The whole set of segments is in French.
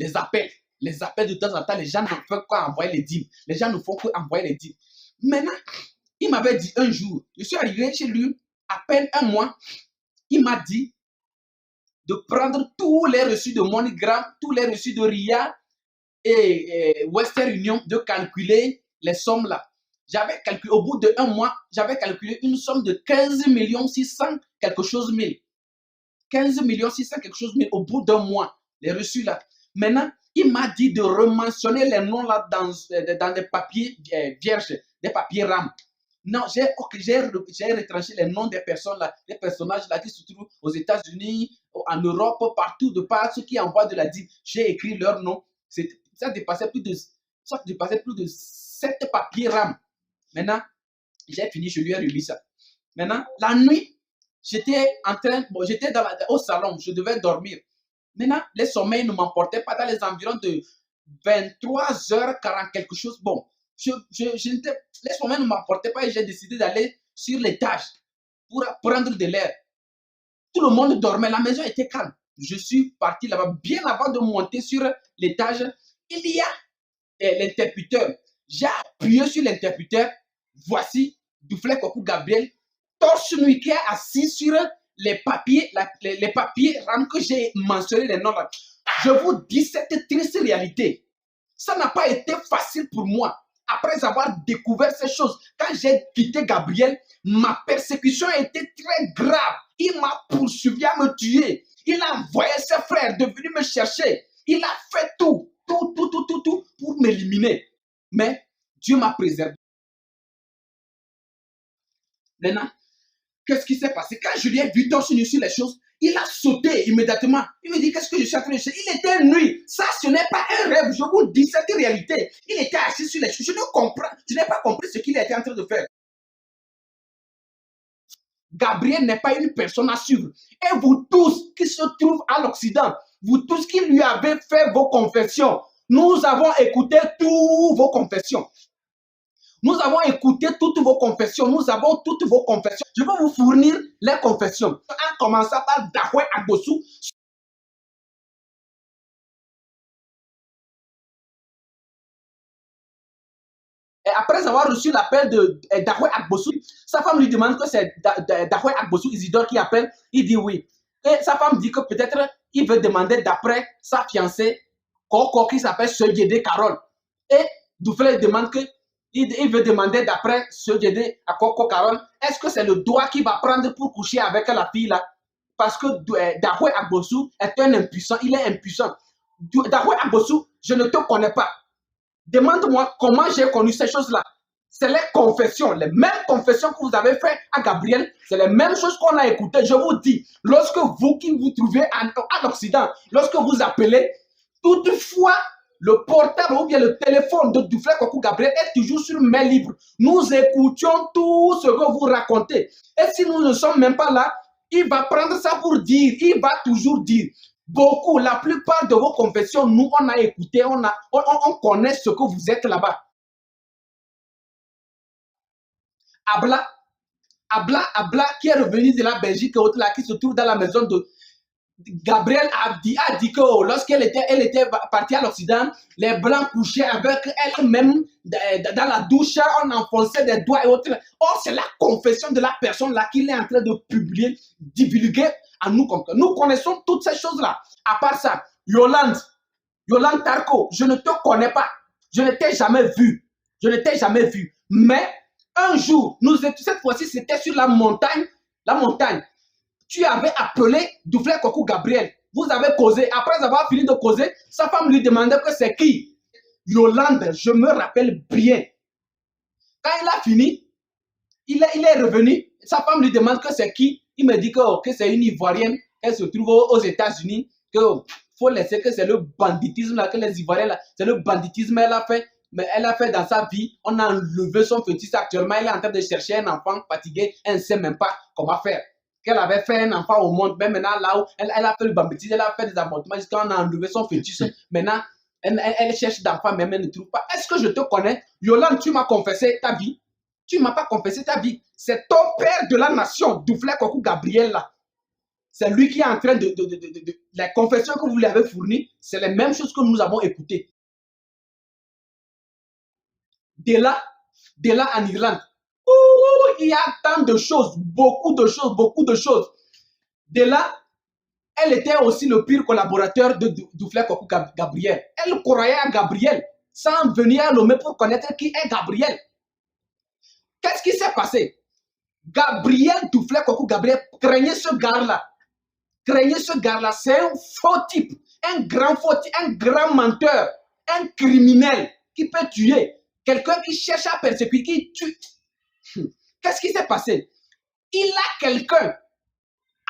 Les appels de temps en temps, les gens ne font qu'envoyer les dîmes. Les gens ne font qu'envoyer les dîmes. Maintenant, il m'avait dit un jour, je suis arrivé chez lui, à peine un mois, il m'a dit de prendre tous les reçus de MoneyGram, tous les reçus de RIA et Western Union, de calculer les sommes là. J'avais calculé, au bout d'un mois, j'avais calculé une somme de 15 600 quelque chose mille. 15 600 quelque chose mille au bout d'un mois, les reçus là. Maintenant, il m'a dit de rementionner les noms là dans des papiers vierges, des papiers RAM. Non, j'ai retranché les noms des personnes là, des personnages là qui se trouvent aux États-Unis, en Europe, partout, de part, ceux qui envoient de la dîme. J'ai écrit leur nom. Ça dépassait plus de 7 papiers RAM. Maintenant, j'ai fini, je lui ai remis ça. Maintenant, la nuit, j'étais au salon, je devais dormir. Maintenant, les sommeils ne m'emportaient pas dans les environs de 23h40 quelque chose. Bon, les sommeils ne m'emportaient pas et j'ai décidé d'aller sur l'étage pour prendre de l'air. Tout le monde dormait, la maison était calme. Je suis parti là-bas bien avant de monter sur l'étage. Il y a l'interrupteur. J'ai appuyé sur l'interrupteur. Voici Duflek Kokou Gabriel, torse nu qui est assis sur les papiers RAM que j'ai mentionné les noms là. Je vous dis cette triste réalité. Ça n'a pas été facile pour moi. Après avoir découvert ces choses, quand j'ai quitté Gabriel, ma persécution a été très grave. Il m'a poursuivi à me tuer. Il a envoyé ses frères de venir me chercher. Il a fait tout pour m'éliminer. Mais Dieu m'a préservé. Maintenant, qu'est-ce qui s'est passé? Quand je lui ai vu torse nu sur les choses, il a sauté immédiatement. Il me dit, qu'est-ce que je suis en train de faire? Il était nuit. Ça, ce n'est pas un rêve. Je vous dis cette réalité. Il était assis sur les choses. Je n'ai pas compris ce qu'il était en train de faire. Gabriel n'est pas une personne à suivre. Et vous tous qui se trouvent à l'Occident, vous tous qui lui avez fait vos confessions, nous avons écouté toutes vos confessions. Nous avons écouté toutes vos confessions. Nous avons toutes vos confessions. Je vais vous fournir les confessions. En commençant par Dahwe Agbosu. Et après avoir reçu l'appel de Dahwe Agbosu, sa femme lui demande que c'est Dahwe Agbosu Isidore qui appelle. Il dit oui. Et sa femme dit que peut-être il veut demander d'après sa fiancée, Koko, qui s'appelle Sejede Carole. Et Duflek demande que il veut demander d'après ce Djedé à Koko Carole, est-ce que c'est le doigt qu'il va prendre pour coucher avec la fille là? Parce que Dahwe Agbosu est un impuissant, il est impuissant. Dahwe Agbosu, je ne te connais pas. Demande-moi comment j'ai connu ces choses-là. C'est les confessions, les mêmes confessions que vous avez faites à Gabriel, c'est les mêmes choses qu'on a écoutées. Je vous dis, lorsque vous qui vous trouvez à l'Occident, lorsque vous appelez, toutefois, le portable ou bien le téléphone de Duflek Kokou Gabriel est toujours sur main libre. Nous écoutions tout ce que vous racontez. Et si nous ne sommes même pas là, il va prendre ça pour dire. Il va toujours dire. Beaucoup, la plupart de vos confessions, nous, on a écouté, on connaît ce que vous êtes là-bas. Abla, qui est revenu de la Belgique, qui se trouve dans la maison de Gabriel a dit que lorsqu'elle était partie à l'Occident, les Blancs couchaient avec elle-même dans la douche, on enfonçait des doigts et autres. Or, c'est la confession de la personne là qu'il est en train de publier, divulguer à nous. Nous connaissons toutes ces choses-là. À part ça, Yolande Tarko, je ne te connais pas. Je ne t'ai jamais vu. Mais un jour, cette fois-ci, c'était sur la montagne. Tu avais appelé Duflek Kokou Gabriel. Vous avez causé. Après avoir fini de causer, sa femme lui demandait que c'est qui? Yolande, je me rappelle bien. Quand il a fini, il est revenu. Sa femme lui demande que c'est qui? Il me dit que c'est une Ivoirienne. Elle se trouve aux États-Unis. Que faut laisser que c'est le banditisme là, que les Ivoiriens là, c'est le banditisme elle a fait. Mais elle a fait dans sa vie. On a enlevé son fœtus actuellement. Elle est en train de chercher un enfant fatigué. Elle ne sait même pas comment faire. qu'elle avait fait un enfant au monde, mais maintenant là où elle a fait le bambitisme, elle a fait des avortements, jusqu'à on a enlevé son fœtus. Maintenant, elle cherche d'enfants, mais elle ne trouve pas. Est-ce que je te connais? Yolande, tu m'as confessé ta vie. Tu ne m'as pas confessé ta vie. C'est ton père de la nation, Douflé Kokou Gabriel, là. C'est lui qui est en train de les confessions que vous lui avez fournies, c'est les mêmes choses que nous avons écoutées. De là en Irlande, il y a tant de choses, beaucoup de choses, beaucoup de choses. De là, elle était aussi le pire collaborateur de Douflé Kokou Gabriel. Elle croyait à Gabriel sans venir à l'homme pour connaître qui est Gabriel. Qu'est-ce qui s'est passé? Gabriel Douflé Kokou Gabriel craignait ce gars-là. Craignez ce gars-là, c'est un faux type, un grand faux type, un grand menteur, un criminel qui peut tuer. Quelqu'un qui cherche à persécuter, qui tue. Qu'est-ce qui s'est passé? Il a quelqu'un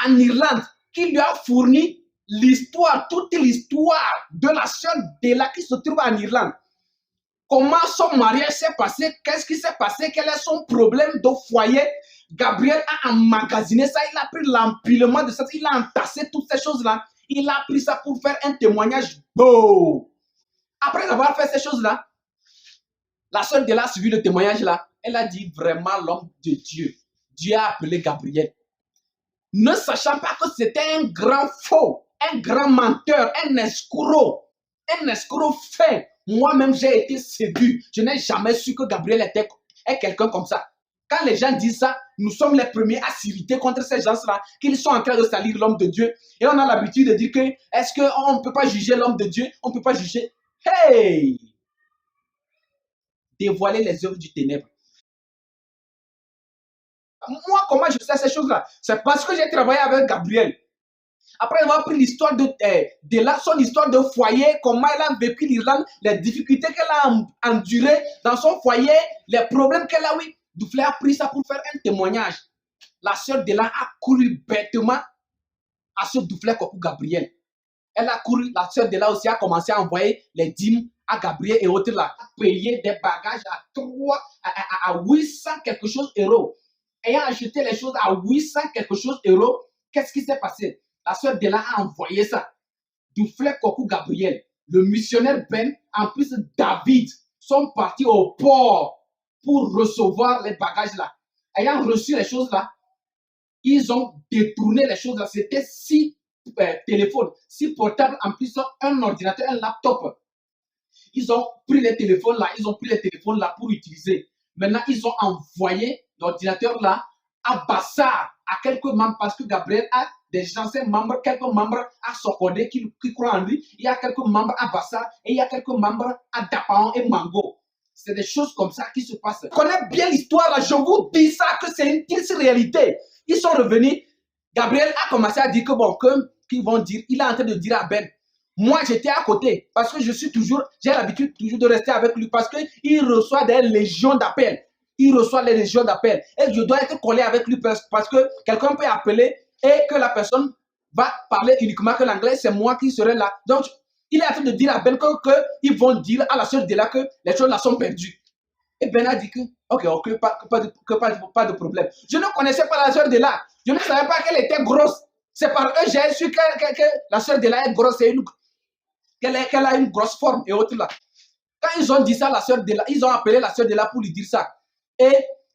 en Irlande qui lui a fourni l'histoire, toute l'histoire de la sœur Della qui se trouve en Irlande. Comment son mariage s'est passé? Qu'est-ce qui s'est passé? Quel est son problème de foyer? Gabriel a emmagasiné ça, il a pris l'empilement de ça, il a entassé toutes ces choses-là. Il a pris ça pour faire un témoignage beau. Après avoir fait ces choses-là, la sœur de là a suivi le témoignage là. Elle a dit vraiment l'homme de Dieu. Dieu a appelé Gabriel. Ne sachant pas que c'était un grand faux, un grand menteur, un escroc fin. Moi-même, j'ai été séduit. Je n'ai jamais su que Gabriel était quelqu'un comme ça. Quand les gens disent ça, nous sommes les premiers à s'irriter contre ces gens-là, qu'ils sont en train de salir l'homme de Dieu. Et on a l'habitude de dire que, est-ce qu'on ne peut pas juger l'homme de Dieu? On ne peut pas juger. Hey! Dévoiler les œuvres du ténèbre. Moi, comment je sais ces choses-là? C'est parce que j'ai travaillé avec Gabriel. Après avoir pris l'histoire de là, son histoire de foyer, comment elle a vécu l'Irlande, les difficultés qu'elle a endurées dans son foyer, les problèmes qu'elle a eu. Douflé a pris ça pour faire un témoignage. La sœur de là a couru bêtement à ce Douflé Kokou Gabriel. Elle a couru, la sœur de là aussi a commencé à envoyer les dîmes à Gabriel et autres là, a payé des bagages à 800 quelque chose euros. Ayant acheté les choses à 800 quelque chose euros, qu'est-ce qui s'est passé? La sœur de là a envoyé ça. Douflé Kokou Gabriel, le missionnaire Ben, en plus David, sont partis au port pour recevoir les bagages là. Ayant reçu les choses là, ils ont détourné les choses là. C'était 6 téléphones, 6 portables, en plus un ordinateur, un laptop. Ils ont pris les téléphones là, pour utiliser. Maintenant, ils ont envoyé l'ordinateur là à Bassar, à quelques membres, parce que Gabriel a des anciens membres, quelques membres à Sokodé qui croient en lui. Il y a quelques membres à Bassar et il y a quelques membres à Dapaon et Mango. C'est des choses comme ça qui se passent. Je connais bien l'histoire là, je vous dis ça, que c'est une triste réalité. Ils sont revenus. Gabriel a commencé à dire que bon, qu'ils vont dire, il est en train de dire à Ben. Moi, j'étais à côté parce que j'ai l'habitude toujours de rester avec lui parce qu'il reçoit des légions d'appels. Il reçoit les légions d'appels. Et je dois être collé avec lui parce que quelqu'un peut appeler et que la personne va parler uniquement que l'anglais, c'est moi qui serai là. Donc, il est en train de dire à Ben qu'ils vont dire à la sœur de là que les choses là sont perdues. Et Ben a dit que, ok, pas de problème. Je ne connaissais pas la sœur de là. Je ne savais pas qu'elle était grosse. C'est par eux j'ai su que la sœur de là est grosse. Qu'elle a une grosse forme et autres là. Quand ils ont dit ça, la sœur de là, ils ont appelé la sœur de là pour lui dire ça. Et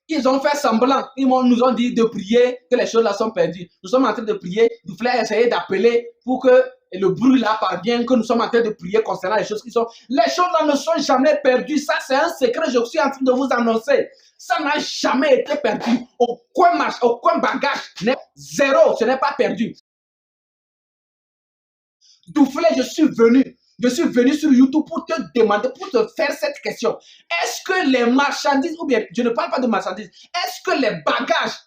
ils ont fait semblant. Nous ont dit de prier que les choses là sont perdues. Nous sommes en train de prier. Douflé a essayé d'appeler pour que le bruit là parvienne, que nous sommes en train de prier concernant les choses qui sont. Les choses là ne sont jamais perdues. Ça, c'est un secret. Je suis en train de vous annoncer. Ça n'a jamais été perdu. Aucun bagage n'est zéro. Ce n'est pas perdu. Douflé, je suis venu sur YouTube pour te demander, pour te faire cette question. Est-ce que les marchandises, ou bien, je ne parle pas de marchandises, est-ce que les bagages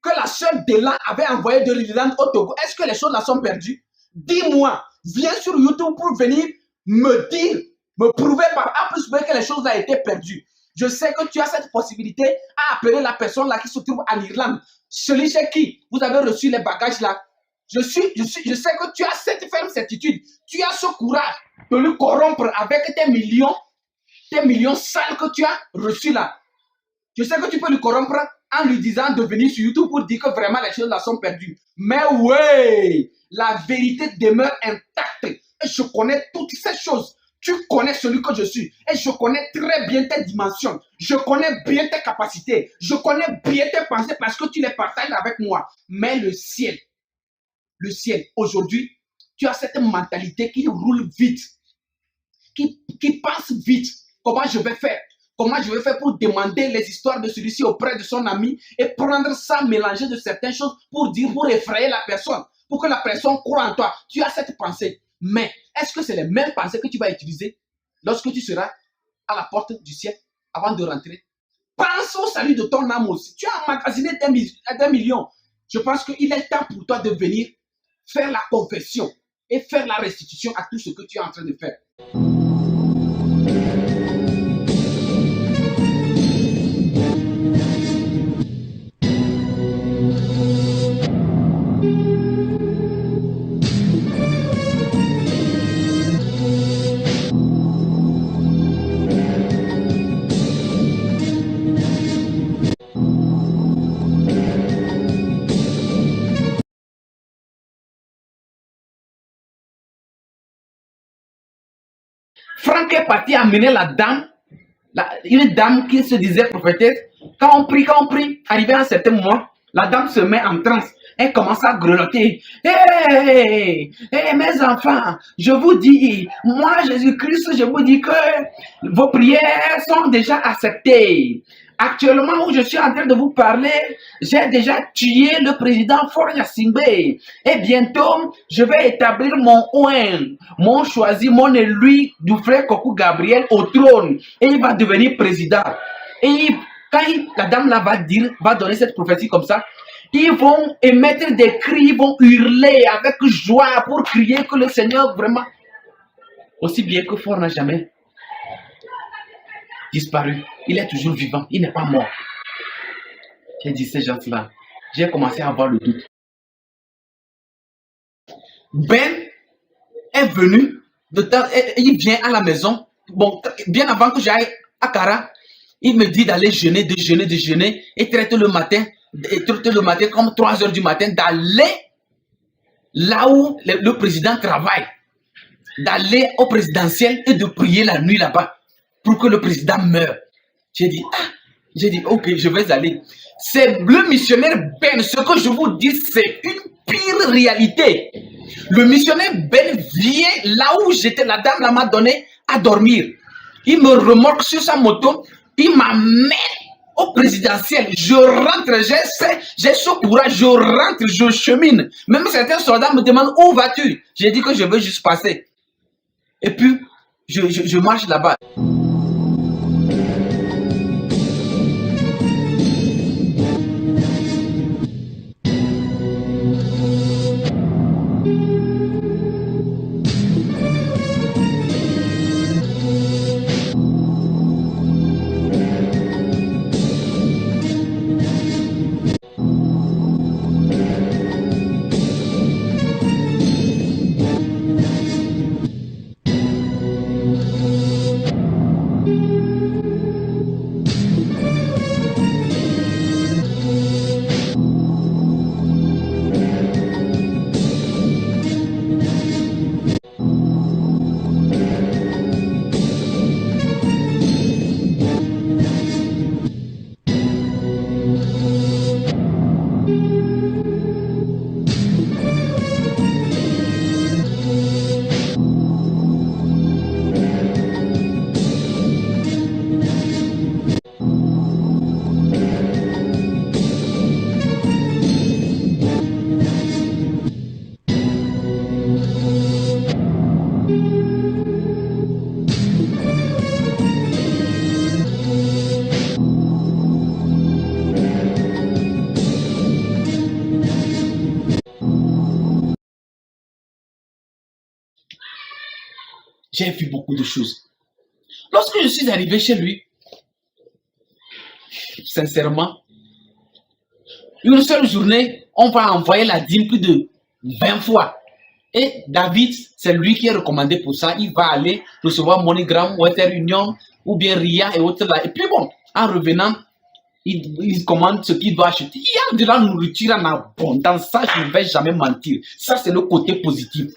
que la sœur Della avait envoyés de l'Irlande au Togo, est-ce que les choses là sont perdues? Dis-moi, viens sur YouTube pour venir me dire, me prouver par A plus B que les choses là étaient perdues. Je sais que tu as cette possibilité à appeler la personne là qui se trouve en Irlande, celui chez qui vous avez reçu les bagages là. Je sais que tu as cette ferme certitude. Tu as ce courage de le corrompre avec tes millions sales que tu as reçus là. Je sais que tu peux le corrompre en lui disant de venir sur YouTube pour dire que vraiment les choses là sont perdues. Mais ouais, la vérité demeure intacte. Et je connais toutes ces choses. Tu connais celui que je suis. Et je connais très bien tes dimensions. Je connais bien tes capacités. Je connais bien tes pensées parce que tu les partages avec moi. Mais le ciel, aujourd'hui, tu as cette mentalité qui roule vite, qui pense vite. Comment je vais faire? Comment je vais faire pour demander les histoires de celui-ci auprès de son ami et prendre ça, mélanger de certaines choses pour effrayer la personne, pour que la personne croie en toi. Tu as cette pensée. Mais est-ce que c'est les mêmes pensées que tu vas utiliser lorsque tu seras à la porte du ciel avant de rentrer? Pense au salut de ton âme aussi. Tu as emmagasiné des millions. Je pense qu'il est temps pour toi de venir faire la confession et faire la restitution à tout ce que tu es en train de faire. Franck est parti amener la dame, une dame qui se disait prophétesse. Quand on prie, arrivé à un certain moment, la dame se met en transe. Elle commence à grelotter. Hey, mes enfants, je vous dis, moi Jésus-Christ, je vous dis que vos prières sont déjà acceptées. Actuellement où je suis en train de vous parler, j'ai déjà tué le président Faure Gnassingbé. Et bientôt, je vais établir mon choisi, mon élu du frère Kokou Gabriel au trône. Et il va devenir président. Et quand la dame là va donner cette prophétie comme ça, ils vont émettre des cris, ils vont hurler avec joie pour crier que le Seigneur vraiment, aussi bien que Faure n'a jamais disparu. Il est toujours vivant, il n'est pas mort. J'ai dit ces gens-là, j'ai commencé à avoir le doute. Ben est venu, il vient à la maison, bon, bien avant que j'aille à Kara, il me dit d'aller déjeuner, et traiter le matin comme 3 h du matin, d'aller là où le président travaille, d'aller au présidentiel et de prier la nuit là-bas pour que le président meure. J'ai dit, ok, je vais aller. C'est le missionnaire Ben, ce que je vous dis, c'est une pire réalité. Le missionnaire Ben vient là où j'étais, la dame là m'a donné à dormir. Il me remorque sur sa moto, il m'amène au présidentiel. Je rentre, j'ai ce courage, je rentre, je chemine. Même certains soldats me demandent où vas-tu? J'ai dit que je veux juste passer. Et puis, je marche là-bas. J'ai vu beaucoup de choses. Lorsque je suis arrivé chez lui, sincèrement, une seule journée, on va envoyer la dîme plus de 20 fois. Et David, c'est lui qui est recommandé pour ça. Il va aller recevoir MoneyGram, Western Union, ou bien RIA et autres là. Et puis bon, en revenant, il commande ce qu'il doit acheter. Il y a de la nourriture en abondance. Ça, je ne vais jamais mentir. Ça, c'est le côté positif.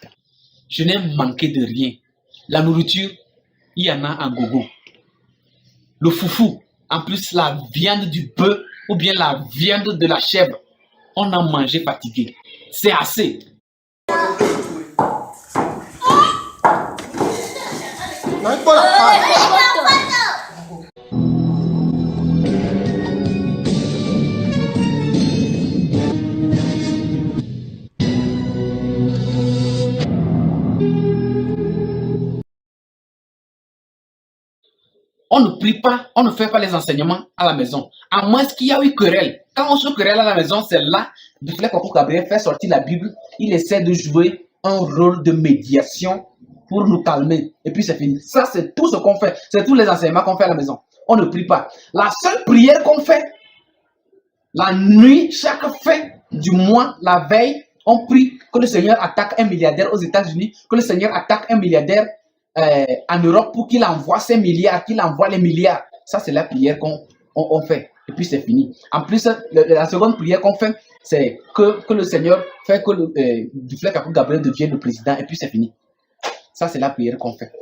Je n'ai manqué de rien. La nourriture, il y en a en gogo. Le foufou, en plus la viande du bœuf ou bien la viande de la chèvre, on a mangé fatigué. C'est assez. On ne prie pas, on ne fait pas les enseignements à la maison. À moins qu'il y a eu querelle. Quand on se querelle à la maison, c'est là, Duflek Kwaku Gabriel fait sortir la Bible. Il essaie de jouer un rôle de médiation pour nous calmer. Et puis c'est fini. Ça, c'est tout ce qu'on fait. C'est tous les enseignements qu'on fait à la maison. On ne prie pas. La seule prière qu'on fait, la nuit, chaque fin du mois, la veille, on prie que le Seigneur attaque un milliardaire aux États-Unis, que le Seigneur attaque un milliardaire en Europe pour qu'il envoie ses milliards, qu'il envoie les milliards. Ça, c'est la prière qu'on fait. Et puis, c'est fini. En plus, la seconde prière qu'on fait, c'est que le Seigneur fait que Duflek Kwaku Gabriel devienne le président. Et puis, c'est fini. Ça, c'est la prière qu'on fait.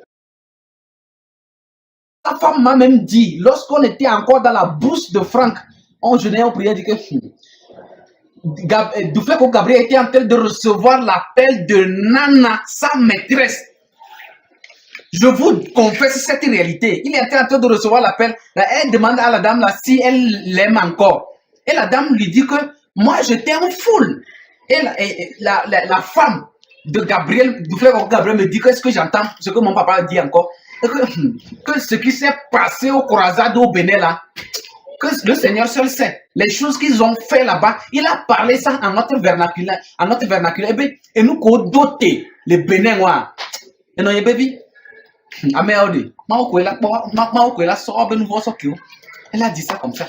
La femme m'a même dit, lorsqu'on était encore dans la bourse de Franck, on jeûnait, on priait, dit que Duflek Kwaku Gabriel était en train de recevoir l'appel de Nana, sa maîtresse. Je vous confesse cette réalité. Il est en train de recevoir l'appel. Elle demande à la dame là, si elle l'aime encore. Et la dame lui dit que moi, je t'aime full. Et la femme de Gabriel, Duflek Kwaku Gabriel me dit que ce que j'entends, ce que mon papa dit encore, que ce qui s'est passé au croisade au Bénin là, que le Seigneur seul sait. Les choses qu'ils ont fait là-bas, il a parlé ça en notre vernaculaire. En notre vernaculaire. Et nous, qu'on doté les Bénin, et non, baby. Elle a dit ça comme ça.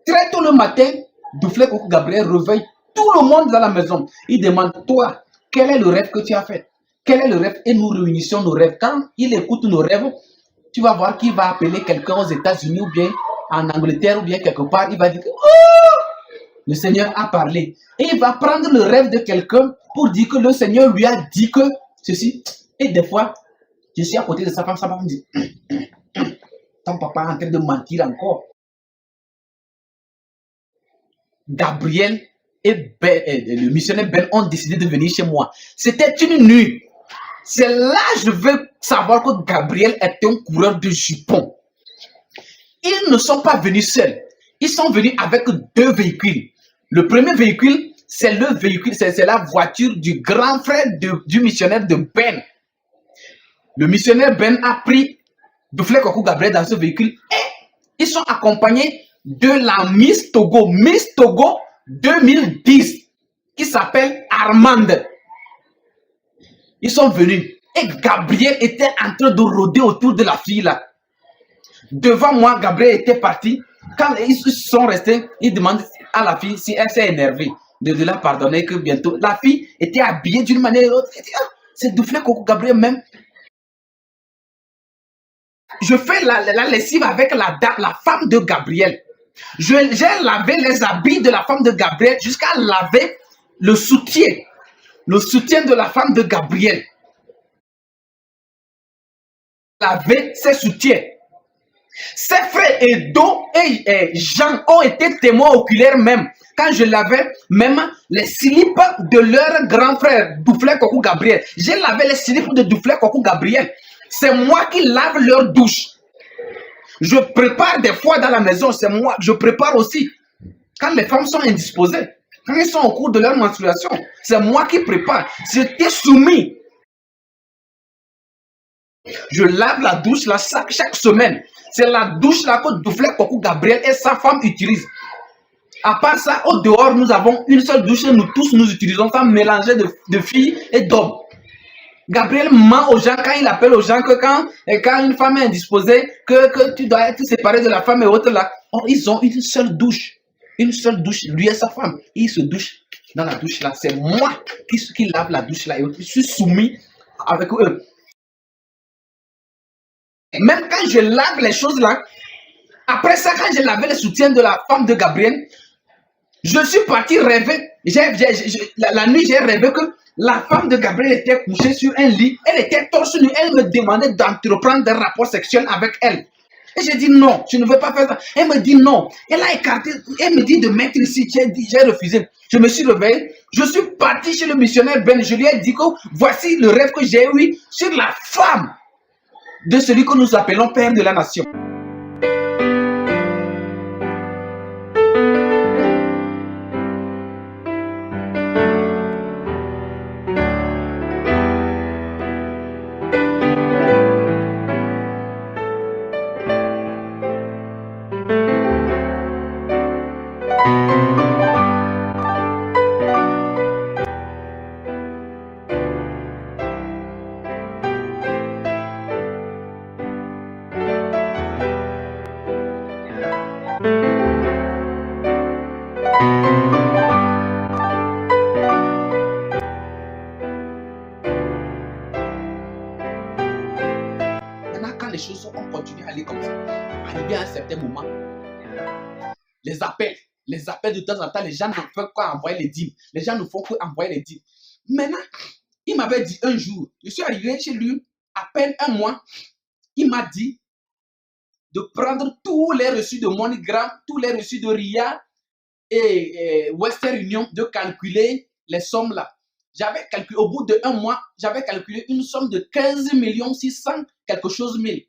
Très tôt le matin, Duflek Kwaku Gabriel réveille tout le monde dans la maison. Il demande, toi, quel est le rêve que tu as fait? Quel est le rêve? Et nous réunissons nos rêves. Quand il écoute nos rêves, tu vas voir qu'il va appeler quelqu'un aux États-Unis ou bien en Angleterre ou bien quelque part. Il va dire que oh, le Seigneur a parlé. Et il va prendre le rêve de quelqu'un pour dire que le Seigneur lui a dit que ceci. Et des fois, je suis à côté de sa femme me dit ton papa est en train de mentir encore. Gabriel et le missionnaire Ben ont décidé de venir chez moi. C'était une nuit. C'est là que je veux savoir que Gabriel est un coureur de jupons. Ils ne sont pas venus seuls. Ils sont venus avec deux véhicules. Le premier véhicule, c'est le véhicule, c'est la voiture du grand frère du missionnaire de Ben. Le missionnaire Ben a pris Duflek Kwaku Gabriel dans ce véhicule et ils sont accompagnés de la Miss Togo 2010 qui s'appelle Armande. Ils sont venus et Gabriel était en train de rôder autour de la fille là. Devant moi, Gabriel était parti. Quand ils sont restés, ils demandent à la fille si elle s'est énervée de la pardonner que bientôt. La fille était habillée d'une manière ou l'autre. C'est Duflek Kwaku Gabriel même. Je fais la lessive avec la femme de Gabriel. J'ai lavé les habits de la femme de Gabriel jusqu'à laver le soutien. Le soutien de la femme de Gabriel. Laver ses soutiens. Ses frères Edo et Jean ont été témoins oculaires même. Quand je lavais même les slips de leur grand frère, Duflek Kwaku Gabriel. J'ai lavé les slips de Duflek Kwaku Gabriel. C'est moi qui lave leur douche. Je prépare des fois dans la maison, c'est moi. Je prépare aussi. Quand les femmes sont indisposées. Quand ils sont au cours de leur menstruation, c'est moi qui prépare. J'étais soumis. Je lave la douche là chaque semaine. C'est la douche là que Duflek Kwaku Gabriel et sa femme utilisent. À part ça, au dehors, nous avons une seule douche et nous tous nous utilisons ça mélangé de filles et d'hommes. Gabriel ment aux gens quand il appelle aux gens que quand une femme est indisposée, que tu dois être séparé de la femme et autres là. Oh, ils ont une seule douche. Une seule douche, lui et sa femme. Il se douche dans la douche là. C'est moi qui lave la douche là. Et je suis soumis avec eux. Même quand je lave les choses là, après ça, quand j'ai lavé le soutien de la femme de Gabriel, je suis parti rêver. La nuit, j'ai rêvé que la femme de Gabriel était couchée sur un lit. Elle était torse nu. Elle me demandait d'entreprendre des rapports sexuels avec elle. Et j'ai dit non, je ne veux pas faire ça. Elle me dit non. Elle a écarté. Elle me dit de mettre ici. J'ai refusé. Je me suis réveillé. Je suis parti chez le missionnaire Ben. Je lui ai dit que voici le rêve que j'ai eu sur la femme de celui que nous appelons Père de la Nation. Maintenant, quand les choses ont continué à aller comme ça, arrivé à un certain moment, les appels de temps en temps, les gens ne font qu'envoyer les dîmes. Les gens ne font qu'envoyer les dîmes. Maintenant, il m'avait dit un jour, je suis arrivé chez lui, à peine un mois, il m'a dit de prendre tous les reçus de MoneyGram, tous les reçus de RIA et Western Union, de calculer les sommes là. J'avais calculé, au bout d'un mois, j'avais calculé une somme de 15 600 quelque chose mille.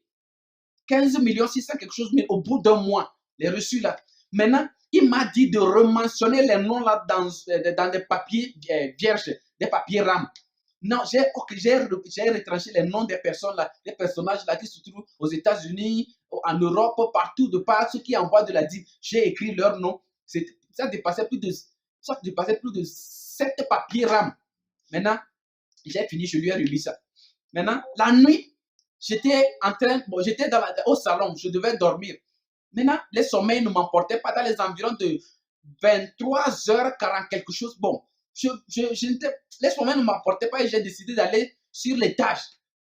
15 600 quelque chose mille au bout d'un mois, les reçus là. Maintenant, il m'a dit de rementionner les noms là dans des papiers vierges, des papiers RAM. Non, j'ai retranché les noms des personnes là, des personnages là qui se trouvent aux États-Unis, en Europe, partout, de part, ceux qui envoient de la dîme. J'ai écrit leur nom. Ça dépassait plus de 7 papiers RAM. Maintenant, j'ai fini, je lui ai remis ça. Maintenant, la nuit, j'étais au salon, je devais dormir. Maintenant, les sommeils ne m'emportaient pas dans les environs de 23h40 quelque chose. Bon, les sommeils ne m'emportaient pas et j'ai décidé d'aller sur l'étage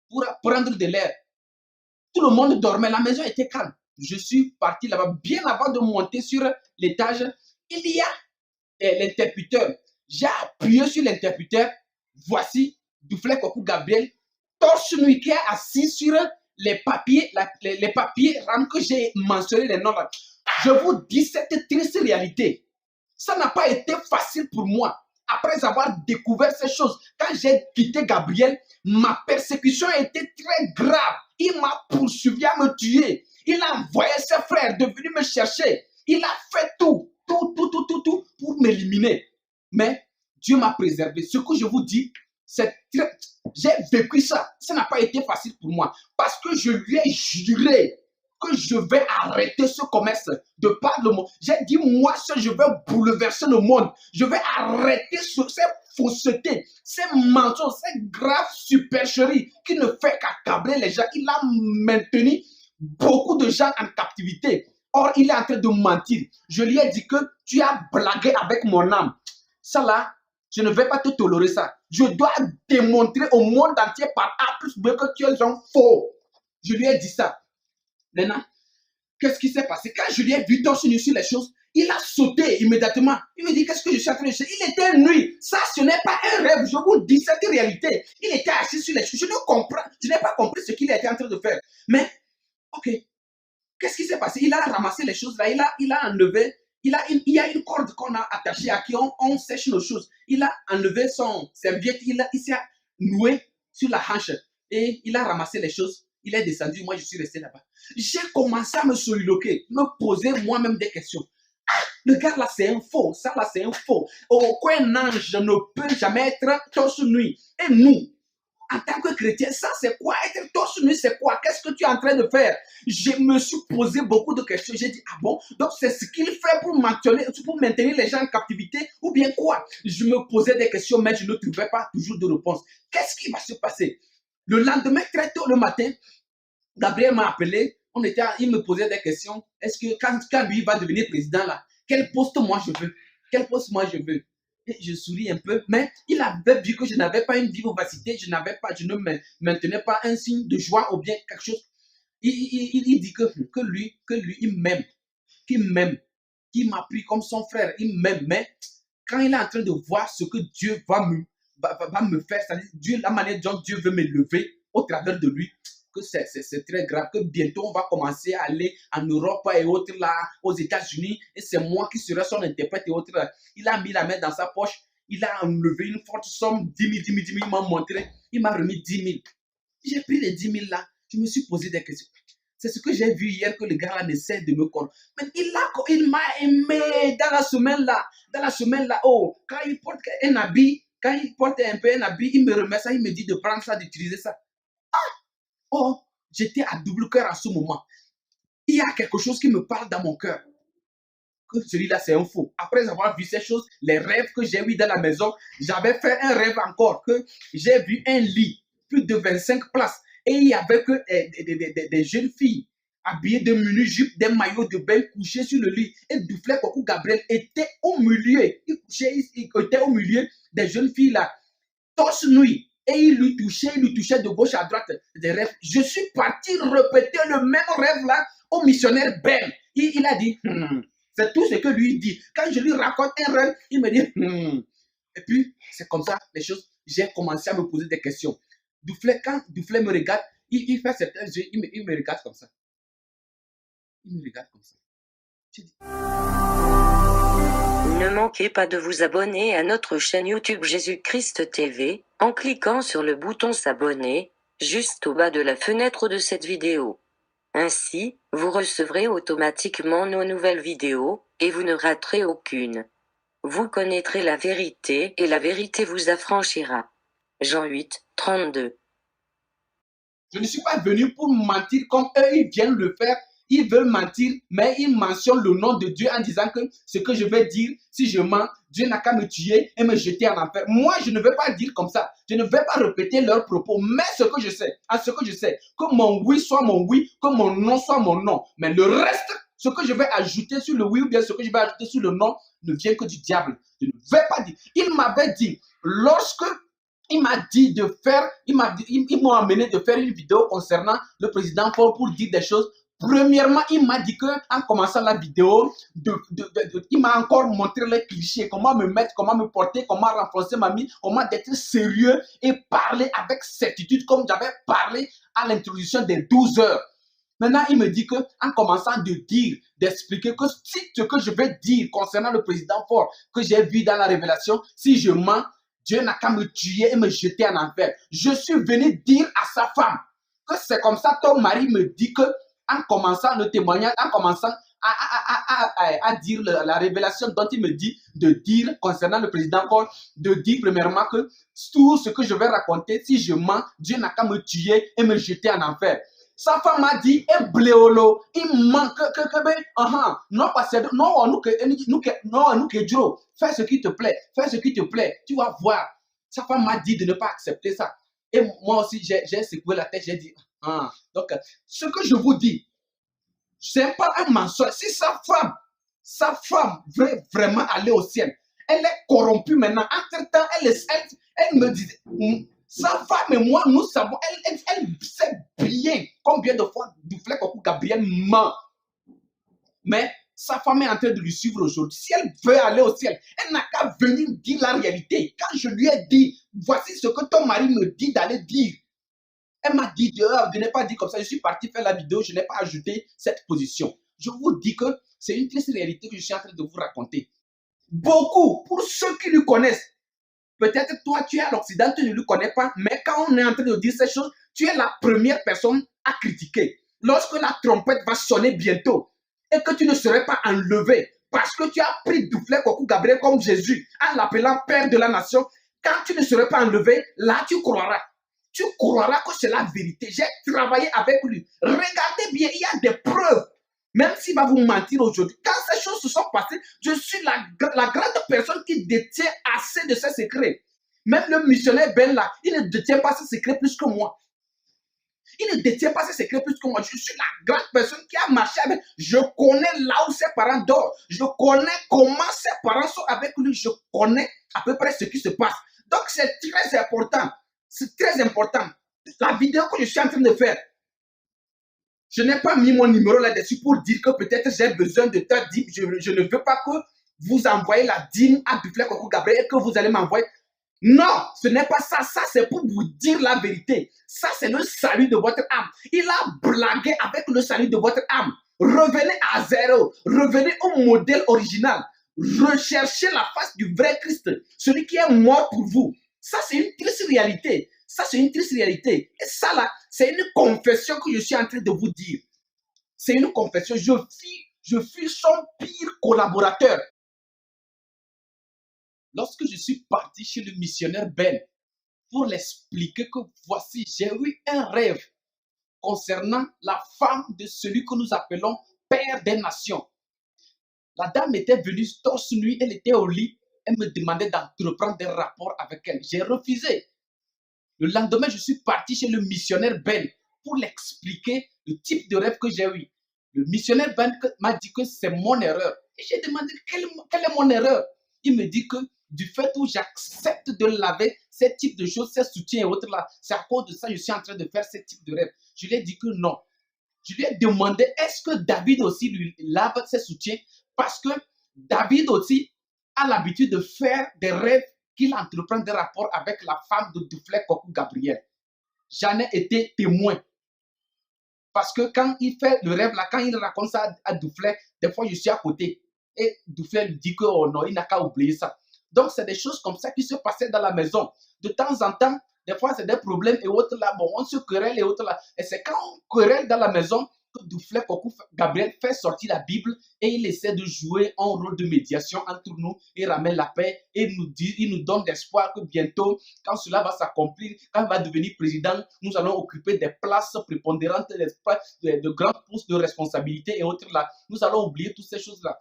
pour prendre de l'air. Tout le monde dormait, la maison était calme. Je suis parti là-bas bien avant de monter sur l'étage. Il y a l'interrupteur. J'ai appuyé sur l'interrupteur. Voici Duflé Kokou Gabriel, torse nu, qui est assis sur les papiers RAM que j'ai mentionné les noms là. Je vous dis cette triste réalité. Ça n'a pas été facile pour moi. Après avoir découvert ces choses, quand j'ai quitté Gabriel, ma persécution a été très grave. Il m'a poursuivi à me tuer. Il a envoyé ses frères de venir me chercher. Il a fait tout pour m'éliminer. Mais Dieu m'a préservé. Ce que je vous dis, j'ai vécu ça. Ça n'a pas été facile pour moi. Parce que je lui ai juré que je vais arrêter ce commerce de par le monde. J'ai dit, moi seul, je vais bouleverser le monde. Je vais arrêter ces faussetés, ces mensonges, ces graves supercheries qui ne fait qu'accabler les gens. Il a maintenu beaucoup de gens en captivité. Or, il est en train de mentir. Je lui ai dit que tu as blagué avec mon âme. Ça là, je ne vais pas te tolérer ça. Je dois démontrer au monde entier par A plus B que tu es un faux. Je lui ai dit ça. Maintenant, qu'est-ce qui s'est passé? Quand je lui ai vu torse nu sur les choses, il a sauté immédiatement. Il me dit, qu'est-ce que je suis en train de faire? Il était nuit. Ça, ce n'est pas un rêve. Je vous dis cette réalité. Il était assis sur les choses. Je n'ai pas compris ce qu'il était en train de faire. Mais, ok. Qu'est-ce qui s'est passé? Il a ramassé les choses là. Il a enlevé. Il y a une corde qu'on a attachée à qui on sèche nos choses. Il a enlevé son serviette. Il s'est noué sur la hanche. Et il a ramassé les choses. Il est descendu, moi je suis resté là-bas. J'ai commencé à me soliloquer, me poser moi-même des questions. Ah, le gars là c'est un faux, ça là c'est un faux. Aucun ange ne peut jamais être torse nu. Et nous, en tant que chrétien, ça c'est quoi? Être torse nu c'est quoi? Qu'est-ce que tu es en train de faire? Je me suis posé beaucoup de questions. J'ai dit, ah bon? Donc c'est ce qu'il fait pour maintenir les gens en captivité ou bien quoi? Je me posais des questions mais je ne trouvais pas toujours de réponse. Qu'est-ce qui va se passer? Le lendemain, très tôt le matin, Gabriel m'a appelé. Il me posait des questions. Est-ce que quand lui va devenir président là, quel poste moi je veux. Quel poste moi je veux. Et je souris un peu, mais il avait vu que je n'avais pas une vivacité, je ne maintenais pas un signe de joie ou bien quelque chose. Il dit que lui, il m'aime, qu'il m'aime, qu'il m'a pris comme son frère, il m'aime, mais quand il est en train de voir ce que Dieu va me faire, c'est-à-dire Dieu, la manière dont Dieu veut me lever au travers de lui, que c'est très grave, que bientôt on va commencer à aller en Europe et autres là, aux États-Unis, et c'est moi qui serai son interprète et autres là. Il a mis la main dans sa poche, il a enlevé une forte somme, 10 000, 10 000, 10 000, il m'a montré, il m'a remis 10 000. J'ai pris les 10 000 là, je me suis posé des questions. C'est ce que j'ai vu hier que le gars là essaie de me corrompre. Mais il m'a aimé dans la semaine là. Dans la semaine là, oh, quand il porte un habit, quand il porte un peu un habit, il me remet ça, il me dit de prendre ça, d'utiliser ça. Oh, j'étais à double cœur à ce moment. Il y a quelque chose qui me parle dans mon cœur. Que celui-là, c'est un faux. Après avoir vu ces choses, les rêves que j'ai eu dans la maison, j'avais fait un rêve encore que j'ai vu un lit, plus de 25 places. Et il y avait que des jeunes filles habillées de mini-jupes, des maillots de bain couchés sur le lit. Et Duflek Kokou Gabriel était au milieu. Il était au milieu des jeunes filles là, torse nuit. Et il lui touchait de gauche à droite des rêves. Je suis parti répéter le même rêve là au missionnaire Ben. Il a dit, c'est tout ce que lui dit. Quand je lui raconte un rêve, il me dit, Et puis, c'est comme ça, les choses, j'ai commencé à me poser des questions. Quand Duflek me regarde, il fait certains yeux, il me regarde comme ça. Il me regarde comme ça. Ne manquez pas de vous abonner à notre chaîne YouTube Jésus-Christ TV, en cliquant sur le bouton s'abonner, juste au bas de la fenêtre de cette vidéo. Ainsi, vous recevrez automatiquement nos nouvelles vidéos, et vous ne raterez aucune. Vous connaîtrez la vérité, et la vérité vous affranchira. Jean 8, 32. Je ne suis pas venu pour mentir comme eux, ils viennent le faire. Ils veulent mentir, mais ils mentionnent le nom de Dieu en disant que ce que je vais dire, si je mens, Dieu n'a qu'à me tuer et me jeter en enfer. Moi, je ne vais pas dire comme ça. Je ne vais pas répéter leurs propos, mais ce que je sais, que mon oui soit mon oui, que mon non soit mon non. Mais le reste, ce que je vais ajouter sur le oui ou bien ce que je vais ajouter sur le non, ne vient que du diable. Je ne vais pas dire. Il m'avait dit, lorsque il m'a dit de faire, ils m'ont amené de faire une vidéo concernant le président Paul pour dire des choses. Premièrement, il m'a dit qu'en commençant la vidéo, il m'a encore montré les clichés, comment me mettre, comment me porter, comment renforcer ma mine, comment d'être sérieux et parler avec certitude comme j'avais parlé à l'introduction des 12 heures. Maintenant, il me dit qu'en commençant de dire, d'expliquer que si ce que je vais dire concernant le président Ford, que j'ai vu dans la révélation, si je mens, Dieu n'a qu'à me tuer et me jeter en enfer. Je suis venu dire à sa femme que c'est comme ça. Ton mari me dit que en commençant le témoignage, en commençant à dire la révélation dont il me dit de dire concernant le président Ford, de dire premièrement que tout ce que je vais raconter, si je mens, Dieu n'a qu'à me tuer et me jeter en enfer. Sa femme m'a dit, et bléolo, il manque non, parce que nous que Dieu, fais ce qui te plaît, fais ce qui te plaît, tu vas voir. Sa femme m'a dit de ne pas accepter ça. Et moi aussi, j'ai secoué la tête, j'ai dit, donc, ce que je vous dis, c'est pas un mensonge. Si sa femme veut vraiment aller au ciel, elle est corrompue maintenant. Entre-temps, elle me disait, sa femme et moi, nous savons, elle sait bien combien de fois Duflek Kokou Gabriel ment. Mais sa femme est en train de lui suivre aujourd'hui. Si elle veut aller au ciel, elle n'a qu'à venir dire la réalité. Quand je lui ai dit, voici ce que ton mari me dit d'aller dire, elle m'a dit, je n'ai pas dit comme ça, je suis parti faire la vidéo, je n'ai pas ajouté cette position. Je vous dis que c'est une triste réalité que je suis en train de vous raconter. Beaucoup, pour ceux qui lui connaissent, peut-être toi, tu es à l'Occident, tu ne le connais pas, mais quand on est en train de dire ces choses, tu es la première personne à critiquer. Lorsque la trompette va sonner bientôt et que tu ne serais pas enlevé parce que tu as pris Duflek Kokou Gabriel comme Jésus en l'appelant Père de la nation, quand tu ne serais pas enlevé, là tu croiras. Tu croiras que c'est la vérité. J'ai travaillé avec lui. Regardez bien, il y a des preuves. Même s'il va vous mentir aujourd'hui, quand ces choses se sont passées, je suis la grande personne qui détient assez de ces secrets. Même le missionnaire Ben là, il ne détient pas ces secrets plus que moi. Il ne détient pas ses secrets plus que moi. Je suis la grande personne qui a marché avec. Je connais là où ses parents dorment. Je connais comment ses parents sont avec lui. Je connais à peu près ce qui se passe. Donc, c'est très important. C'est très important. La vidéo que je suis en train de faire, je n'ai pas mis mon numéro là-dessus pour dire que peut-être j'ai besoin de ta dîme. Je ne veux pas que vous envoyez la dîme à Duflek Koko Gabriel et que vous allez m'envoyer. Non, ce n'est pas ça. Ça, c'est pour vous dire la vérité. Ça, c'est le salut de votre âme. Il a blagué avec le salut de votre âme. Revenez à zéro. Revenez au modèle original. Recherchez la face du vrai Christ. Celui qui est mort pour vous. Ça, c'est une triste réalité. Ça, c'est une triste réalité. Et ça, là, c'est une confession que je suis en train de vous dire. C'est une confession. Je fus son pire collaborateur. Lorsque je suis parti chez le missionnaire Ben pour l'expliquer que voici, j'ai eu un rêve concernant la femme de celui que nous appelons Père des Nations. La dame était venue torse nuit, elle était au lit, elle me demandait d'entreprendre des rapports avec elle. J'ai refusé. Le lendemain, je suis parti chez le missionnaire Ben pour l'expliquer le type de rêve que j'ai eu. Le missionnaire Ben m'a dit que c'est mon erreur. Et j'ai demandé quelle est mon erreur. Il me dit que du fait où j'accepte de laver ce type de choses, ces soutiens et autres là, c'est à cause de ça que je suis en train de faire ce type de rêve. Je lui ai dit que non. Je lui ai demandé, est-ce que David aussi lui lave ses soutiens? Parce que David aussi a l'habitude de faire des rêves qu'il entreprend des rapports avec la femme de Duflek Koko Gabriel. J'en ai été témoin. Parce que quand il fait le rêve là, quand il raconte ça à Duflek, des fois je suis à côté. Et Duflek lui dit que oh non, il n'a qu'à oublier ça. Donc c'est des choses comme ça qui se passaient dans la maison. De temps en temps, des fois c'est des problèmes et autres là, bon, on se querelle et autres là. Et c'est quand on querelle dans la maison que Duflek Koko Gabriel fait sortir la Bible et il essaie de jouer un rôle de médiation entre nous et ramène la paix et il nous donne l'espoir que bientôt, quand cela va s'accomplir, quand il va devenir président, nous allons occuper des places prépondérantes, de grands postes de responsabilité et autres là. Nous allons oublier toutes ces choses-là.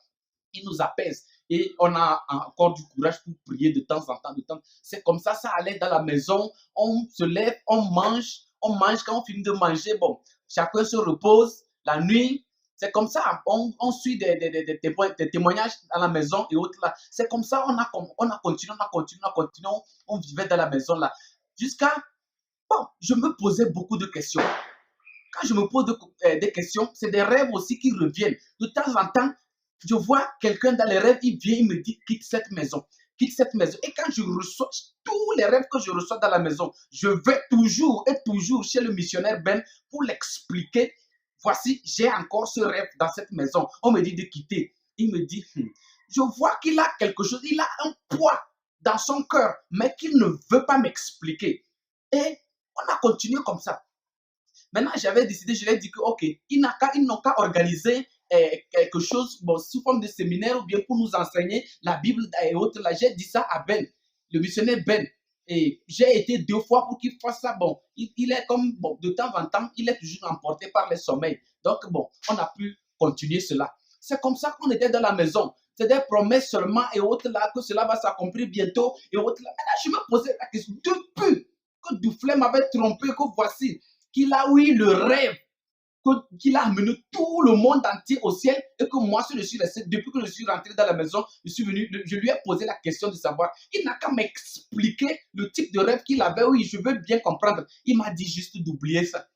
Il nous apaise et on a encore du courage pour prier de temps en temps. C'est comme ça allait dans la maison. On se lève, on mange. Quand on finit de manger, bon, chacun se repose la nuit. C'est comme ça. On suit des témoignages à la maison et autres là. C'est comme ça. On a continué. On vivait dans la maison là. Jusqu'à, bon, je me posais beaucoup de questions. Quand je me pose des questions, c'est des rêves aussi qui reviennent. De temps en temps, je vois quelqu'un dans les rêves, il vient, il me dit, quitte cette maison. Quitte cette maison. Et quand je reçois tous les rêves que je reçois dans la maison, je vais toujours et toujours chez le missionnaire Ben pour l'expliquer. Voici, j'ai encore ce rêve dans cette maison. On me dit de quitter. Il me dit, je vois qu'il a quelque chose, il a un poids dans son cœur, mais qu'il ne veut pas m'expliquer. Et on a continué comme ça. Maintenant, j'avais décidé, je lui ai dit que, ok, ils n'ont qu'à organiser quelque chose, bon, sous forme de séminaire ou bien pour nous enseigner la Bible et autres. Là, j'ai dit ça à Ben, le missionnaire Ben. Et j'ai été 2 fois pour qu'il fasse ça. Bon, il est comme, bon, de temps en temps, il est toujours emporté par les sommeils. Donc, bon, on a pu continuer cela. C'est comme ça qu'on était dans la maison. C'est des promesses seulement et autres là, que cela va s'accomplir bientôt et autres là. Maintenant, je me posais la question, depuis que Duflek m'avait trompé, que voici, qu'il a eu le rêve, qu'il a amené tout le monde entier au ciel et que moi, je suis resté, depuis que je suis rentré dans la maison, je lui ai posé la question de savoir, il n'a qu'à m'expliquer le type de rêve qu'il avait, oui, je veux bien comprendre. Il m'a dit juste d'oublier ça.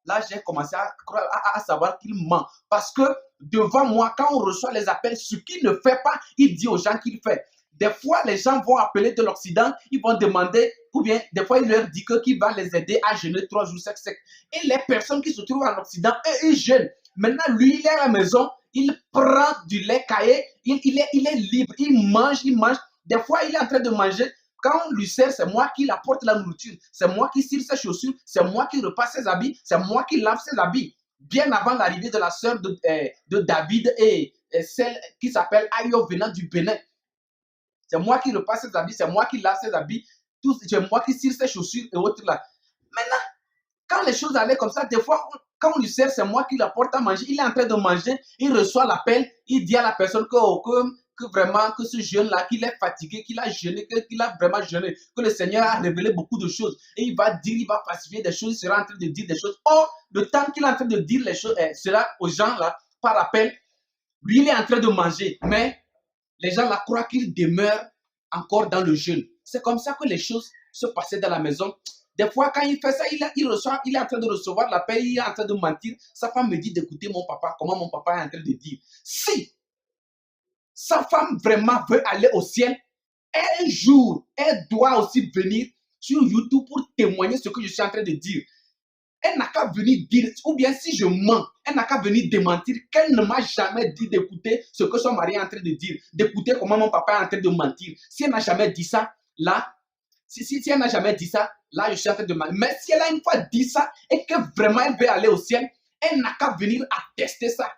Là, j'ai commencé à savoir qu'il ment. Parce que devant moi, quand on reçoit les appels, ce qu'il ne fait pas, il dit aux gens qu'il fait. Des fois, les gens vont appeler de l'Occident, ils vont demander, ou bien des fois, il leur dit qu'il va les aider à jeûner 3 jours sec. Et les personnes qui se trouvent en Occident, eux, ils jeûnent. Maintenant, lui, il est à la maison, il prend du lait caillé, il est libre, il mange. Des fois, il est en train de manger. Quand on lui sert, c'est moi qui apporte la nourriture. C'est moi qui cire ses chaussures. C'est moi qui repasse ses habits. C'est moi qui lave ses habits. Bien avant l'arrivée de la sœur de David et celle qui s'appelle Ayo venant du Bénin. C'est moi qui repasse ses habits, c'est moi qui lave ses habits, c'est moi qui cire ses chaussures et autres là. Maintenant, quand les choses allaient comme ça, des fois, quand on lui sert, c'est moi qui l'apporte à manger. Il est en train de manger, il reçoit l'appel, il dit à la personne que que vraiment, que ce jeune-là, qu'il est fatigué, qu'il a jeûné, qu'il a vraiment jeûné, que le Seigneur a révélé beaucoup de choses. Et il va dire, il va falsifier des choses, il sera en train de dire des choses. Or, le temps qu'il est en train de dire les choses, cela aux gens là, par appel, lui, il est en train de manger, mais les gens là croient qu'il demeure encore dans le jeûne. C'est comme ça que les choses se passaient dans la maison. Des fois, quand il fait ça, il est en train de recevoir la paix, il est en train de mentir. Sa femme me dit d'écouter mon papa, comment mon papa est en train de dire. Si sa femme vraiment veut aller au ciel, un jour, elle doit aussi venir sur YouTube pour témoigner ce que je suis en train de dire. Elle n'a qu'à venir dire, ou bien si je mens, elle n'a qu'à venir démentir qu'elle ne m'a jamais dit d'écouter ce que son mari est en train de dire, d'écouter comment mon papa est en train de mentir. Si elle n'a jamais dit ça, là, si elle n'a jamais dit ça, là, je suis en train de mentir. Mais si elle a une fois dit ça et que vraiment elle veut aller au ciel, elle n'a qu'à venir attester ça.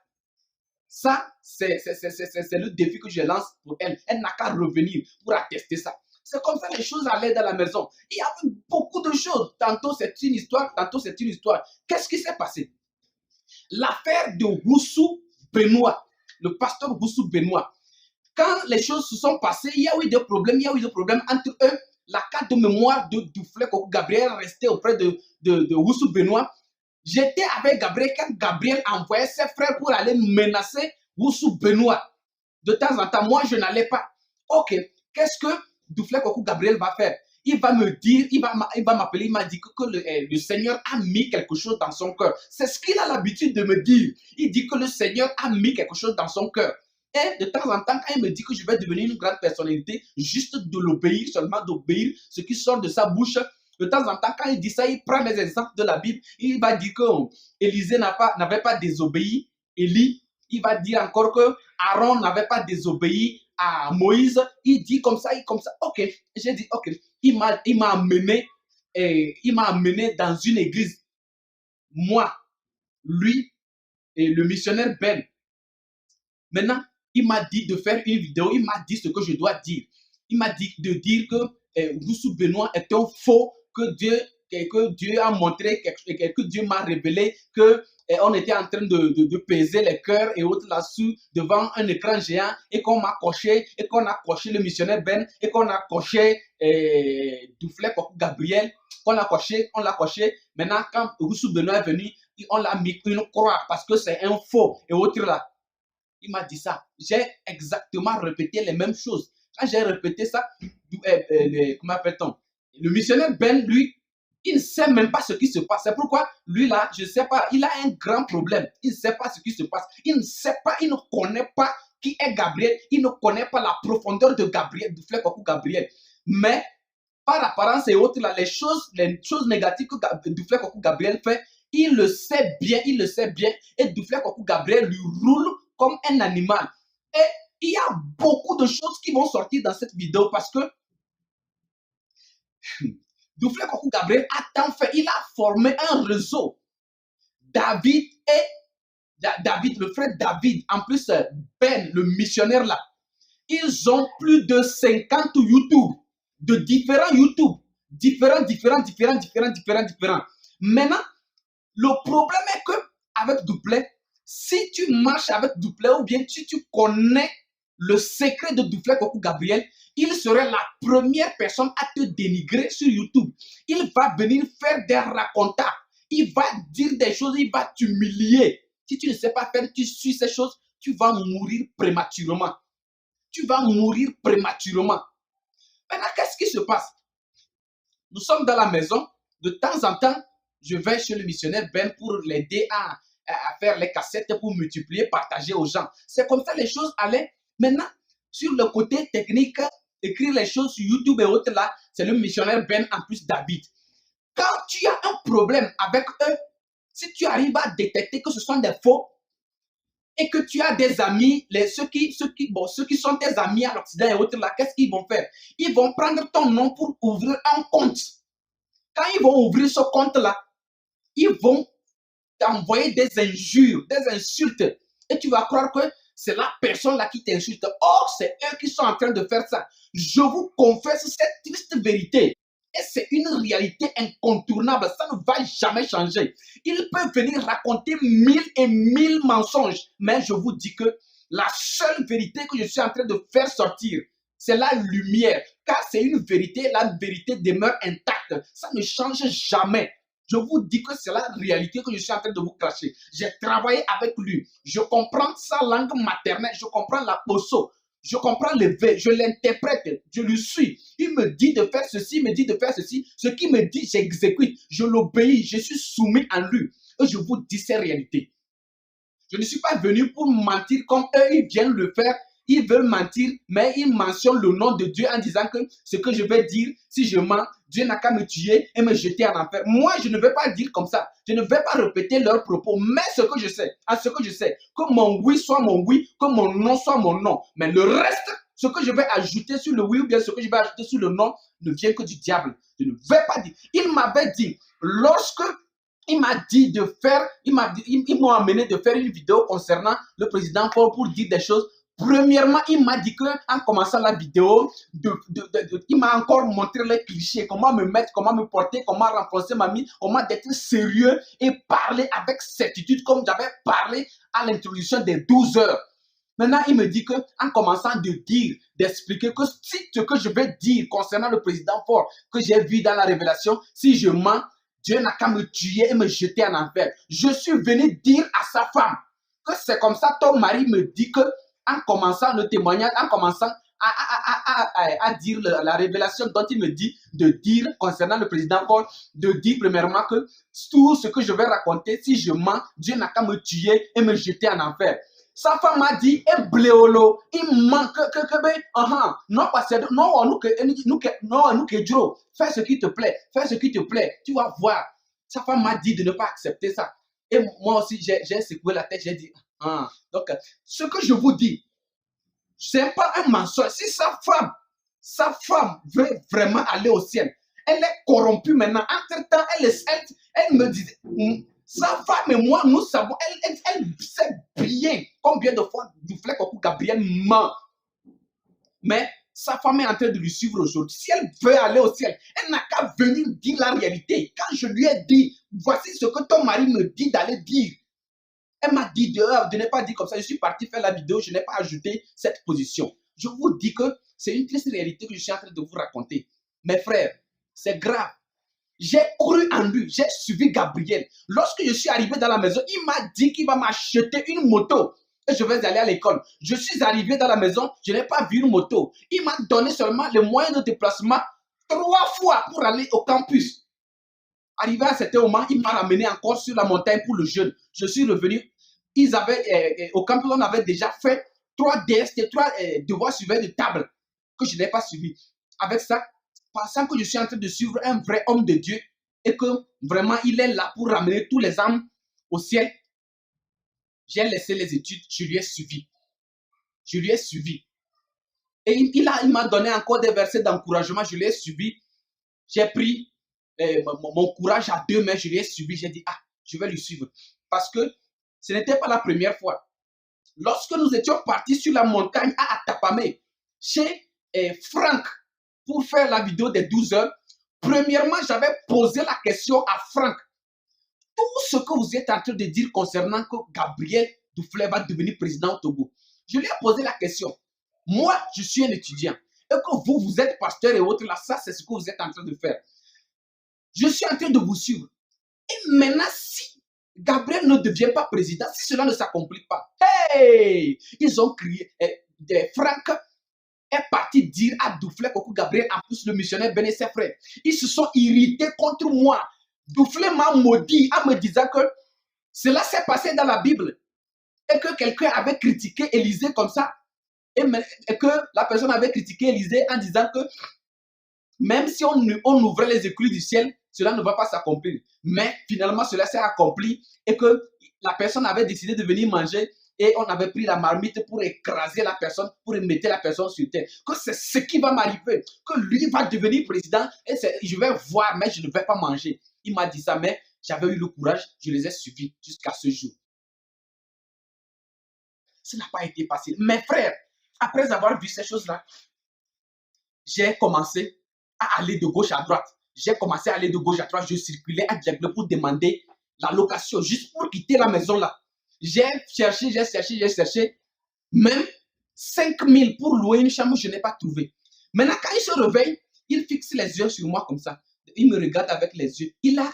Ça, c'est le défi que je lance pour elle. Elle n'a qu'à revenir pour attester ça. C'est comme ça les choses allaient dans la maison. Il y avait beaucoup de choses. Tantôt c'est une histoire, tantôt c'est une histoire. Qu'est-ce qui s'est passé? L'affaire de Roussou Benoît, le pasteur Roussou Benoît. Quand les choses se sont passées, il y a eu des problèmes, entre eux. La carte de mémoire de Duflé Koko Gabriel restait auprès de Roussou Benoît. J'étais avec Gabriel quand Gabriel envoyait ses frères pour aller menacer Roussou Benoît. De temps en temps, moi, je n'allais pas. Ok, qu'est-ce que Duflé Koko Gabriel va faire? Il va me dire, il va m'appeler, il m'a dit que le Seigneur a mis quelque chose dans son cœur. C'est ce qu'il a l'habitude de me dire. Il dit que le Seigneur a mis quelque chose dans son cœur. Et de temps en temps, quand il me dit que je vais devenir une grande personnalité, juste de l'obéir, seulement d'obéir ce qui sort de sa bouche. De temps en temps, quand il dit ça, il prend les exemples de la Bible. Il va dire que Élisée n'avait pas désobéi. Élie, il va dire encore que Aaron n'avait pas désobéi à Moïse. Il dit comme ça. Ok, j'ai dit ok. Il m'a amené dans une église. Moi, lui et le missionnaire Ben. Maintenant, il m'a dit de faire une vidéo. Il m'a dit ce que je dois dire. Il m'a dit de dire que Roussou Benoît est un faux, que Dieu a montré, que Dieu m'a révélé que on était en train de peser les cœurs et autres là-dessus devant un écran géant et qu'on m'a coché et qu'on a coché le missionnaire Ben et qu'on a coché Duflé Koko Gabriel, on l'a coché. Maintenant, quand Roussou Benoît est venu, on l'a mis une croix parce que c'est un faux et autres là. Il m'a dit ça. J'ai exactement répété les mêmes choses. Quand j'ai répété ça, comment appelle-t-on? Le missionnaire Ben, lui, il ne sait même pas ce qui se passe. C'est pourquoi, lui là, je ne sais pas, il a un grand problème. Il ne sait pas ce qui se passe. Il ne sait pas, il ne connaît pas qui est Gabriel. Il ne connaît pas la profondeur de Gabriel, du Duflé Koko Gabriel. Mais, par apparence et autres, là, les choses négatives que Duflé Koko Gabriel fait, il le sait bien. Et Duflé Koko Gabriel lui roule comme un animal. Et il y a beaucoup de choses qui vont sortir dans cette vidéo parce que Duflé Koko Gabriel a tant fait. Il a formé un réseau. David, le frère David, en plus Ben, le missionnaire là, ils ont plus de 50 YouTube, de différents YouTube, différents. Maintenant, le problème est que avec Duflé, si tu marches avec Duflé ou bien si tu connais le secret de Duflé Koko Gabriel, il serait la première personne à te dénigrer sur YouTube. Il va venir faire des racontats. Il va dire des choses, il va t'humilier. Si tu ne sais pas faire, tu suis ces choses, tu vas mourir prématurément. Maintenant, qu'est-ce qui se passe? Nous sommes dans la maison. De temps en temps, je vais chez le missionnaire Ben pour l'aider à faire les cassettes, pour multiplier, partager aux gens. C'est comme ça les choses allaient. Maintenant, sur le côté technique, écrire les choses sur YouTube et autres là, c'est le missionnaire Ben en plus David. Quand tu as un problème avec eux, si tu arrives à détecter que ce sont des faux et que tu as des amis, ceux qui sont tes amis à l'Occident et autres là, qu'est-ce qu'ils vont faire? Ils vont prendre ton nom pour ouvrir un compte. Quand ils vont ouvrir ce compte-là, ils vont t'envoyer des injures, des insultes. Et tu vas croire que c'est la personne-là qui t'insulte. Or, c'est eux qui sont en train de faire ça. Je vous confesse cette triste vérité. Et c'est une réalité incontournable. Ça ne va jamais changer. Ils peuvent venir raconter 1000 et 1000 mensonges. Mais je vous dis que La seule vérité que je suis en train de faire sortir, c'est la lumière. Car c'est une vérité, la vérité demeure intacte. Ça ne change jamais. Je vous dis que c'est la réalité que je suis en train de vous cracher. J'ai travaillé avec lui. Je comprends sa langue maternelle. Je comprends la posso. Je comprends le V. Je l'interprète. Je lui suis. Il me dit de faire ceci, il me dit de faire ceci. Ce qu'il me dit, j'exécute. Je l'obéis. Je suis soumis à lui. Et je vous dis ces réalités. Je ne suis pas venu pour mentir comme eux, ils viennent le faire. Ils veulent mentir, mais ils mentionnent le nom de Dieu en disant que ce que je vais dire, si je mens, Dieu n'a qu'à me tuer et me jeter en enfer. Moi, je ne vais pas dire comme ça. Je ne vais pas répéter leurs propos, mais ce que je sais, que mon oui soit mon oui, que mon non soit mon non. Mais le reste, ce que je vais ajouter sur le oui ou bien ce que je vais ajouter sur le non, ne vient que du diable. Je ne vais pas dire. Il m'avait dit, lorsque il m'a dit de faire, ils m'ont amené de faire une vidéo concernant le président Paul pour dire des choses. Premièrement, il m'a dit qu'en commençant la vidéo, il m'a encore montré les clichés, comment me mettre, comment me porter, comment renforcer ma mine, comment d'être sérieux et parler avec certitude comme j'avais parlé à l'introduction des 12 heures. Maintenant, il me dit qu'en commençant de dire, d'expliquer que si ce que je vais dire concernant le président Ford, que j'ai vu dans la révélation, si je mens, Dieu n'a qu'à me tuer et me jeter en enfer. Je suis venu dire à sa femme que c'est comme ça, ton mari me dit que en commençant le témoignage, en commençant à dire la révélation dont il me dit de dire concernant le président Paul, de dire premièrement que tout ce que je vais raconter, si je mens, Dieu n'a qu'à me tuer et me jeter en enfer. Sa femme m'a dit, et bléolo, il manque non, parce que nous que Dieu, fais ce qui te plaît, fais ce qui te plaît, tu vas voir. Sa femme m'a dit de ne pas accepter ça. Et moi aussi, j'ai secoué la tête, j'ai dit, donc, ce que je vous dis, c'est pas un mensonge. Si sa femme veut vraiment aller au ciel, elle est corrompue maintenant. Entre-temps, elle me disait, sa femme et moi, nous savons, elle sait bien combien de fois Duflek Oku Gabriel ment. Mais sa femme est en train de lui suivre aujourd'hui. Si elle veut aller au ciel, elle n'a qu'à venir dire la réalité. Quand je lui ai dit, voici ce que ton mari me dit d'aller dire. Elle m'a dit de ne pas dire comme ça. Je suis parti faire la vidéo, je n'ai pas ajouté cette position. Je vous dis que c'est une triste réalité que je suis en train de vous raconter. Mes frères, c'est grave. J'ai cru en lui, j'ai suivi Gabriel. Lorsque je suis arrivé dans la maison, il m'a dit qu'il va m'acheter une moto. Et je vais aller à l'école. Je suis arrivé dans la maison, je n'ai pas vu une moto. Il m'a donné seulement les moyens de déplacement 3 fois pour aller au campus. Arrivé à certain moment, il m'a ramené encore sur la montagne pour le jeûne. Je suis revenu. Au campus, on avait déjà fait 3 DST, 3 devoirs suivis de table que je n'ai pas suivi. Avec ça, pensant que je suis en train de suivre un vrai homme de Dieu et que vraiment il est là pour ramener tous les âmes au ciel, j'ai laissé les études, je lui ai suivi. Je lui ai suivi. Et il m'a donné encore des versets d'encouragement, je lui ai suivi. J'ai pris mon courage à 2 mains, je lui ai suivi. J'ai dit, je vais lui suivre. Parce que ce n'était pas la première fois. Lorsque nous étions partis sur la montagne à Atapamé, chez Franck, pour faire la vidéo des 12 heures, premièrement, j'avais posé la question à Franck. Tout ce que vous êtes en train de dire concernant que Gabriel Duflek va devenir président au Togo, je lui ai posé la question. Moi, je suis un étudiant. Et que vous êtes pasteur et autres, là, ça, c'est ce que vous êtes en train de faire. Je suis en train de vous suivre. Et maintenant, si Gabriel ne devient pas président, si cela ne s'accomplit pas, hey, ils ont crié, Franck est parti dire à Duflek Oku Gabriel, en plus le missionnaire Ben et ses frères, ils se sont irrités contre moi. Duflek m'a maudit en me disant que cela s'est passé dans la Bible et que quelqu'un avait critiqué Élisée comme ça et que la personne avait critiqué Élisée en disant que même si on ouvrait les écluses du ciel, cela ne va pas s'accomplir. Mais finalement, cela s'est accompli et que la personne avait décidé de venir manger et on avait pris la marmite pour écraser la personne, pour mettre la personne sur terre. Que c'est ce qui va m'arriver, que lui va devenir président et je vais voir, mais je ne vais pas manger. Il m'a dit ça, mais j'avais eu le courage, je les ai suivis jusqu'à ce jour. Ça n'a pas été facile. Mes frères, après avoir vu ces choses-là, j'ai commencé à aller de gauche à droite. J'ai commencé à aller de gauche à droite. Je circulais à Diable pour demander la location, juste pour quitter la maison là. J'ai cherché. Même 5 000 pour louer une chambre, je n'ai pas trouvé. Maintenant, quand il se réveille, il fixe les yeux sur moi comme ça. Il me regarde avec les yeux. Il a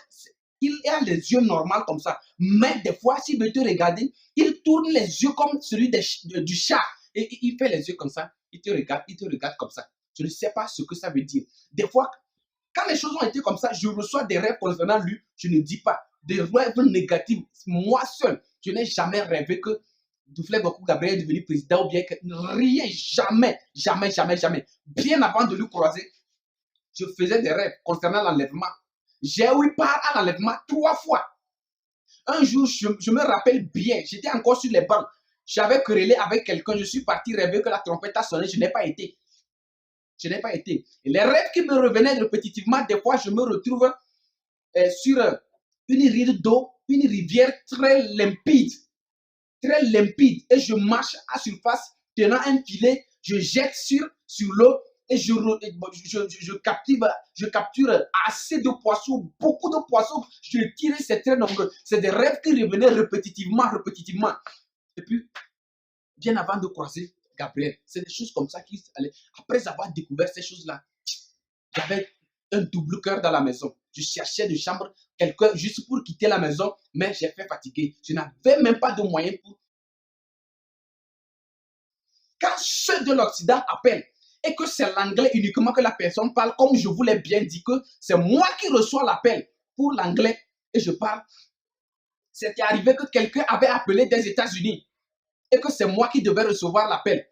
les yeux normaux comme ça. Mais des fois, s'il veut te regarder, il tourne les yeux comme celui du chat. Et il fait les yeux comme ça. Il te regarde comme ça. Je ne sais pas ce que ça veut dire. Des fois, quand les choses ont été comme ça, je reçois des rêves concernant lui. Je ne dis pas. Des rêves négatifs. Moi seul, je n'ai jamais rêvé que Duflek Goku Gabriel est devenu président ou bien que rien, jamais, jamais, jamais, jamais. Bien avant de lui croiser, je faisais des rêves concernant l'enlèvement. J'ai eu part à l'enlèvement 3 fois. Un jour, je me rappelle bien, j'étais encore sur les bancs. J'avais querellé avec quelqu'un, je suis parti rêver que la trompette a sonné, je n'ai pas été. Je n'ai pas été. Et les rêves qui me revenaient répétitivement, des fois, je me retrouve sur une rive d'eau, une rivière très limpide. Très limpide. Et je marche à surface, tenant un filet, je jette sur l'eau et je capture assez de poissons, beaucoup de poissons. Je tire, c'est très nombreux. C'est des rêves qui revenaient répétitivement. Et puis, bien avant de croiser Gabriel, c'est des choses comme ça qui allaient. Après avoir découvert ces choses-là, j'avais un double cœur dans la maison. Je cherchais de chambre, quelqu'un juste pour quitter la maison, mais j'ai fait fatiguer. Je n'avais même pas de moyens pour. Quand ceux de l'Occident appellent et que c'est l'anglais uniquement que la personne parle, comme je vous l'ai bien dit que c'est moi qui reçois l'appel pour l'anglais et je parle, c'était arrivé que quelqu'un avait appelé des États-Unis et que c'est moi qui devais recevoir l'appel.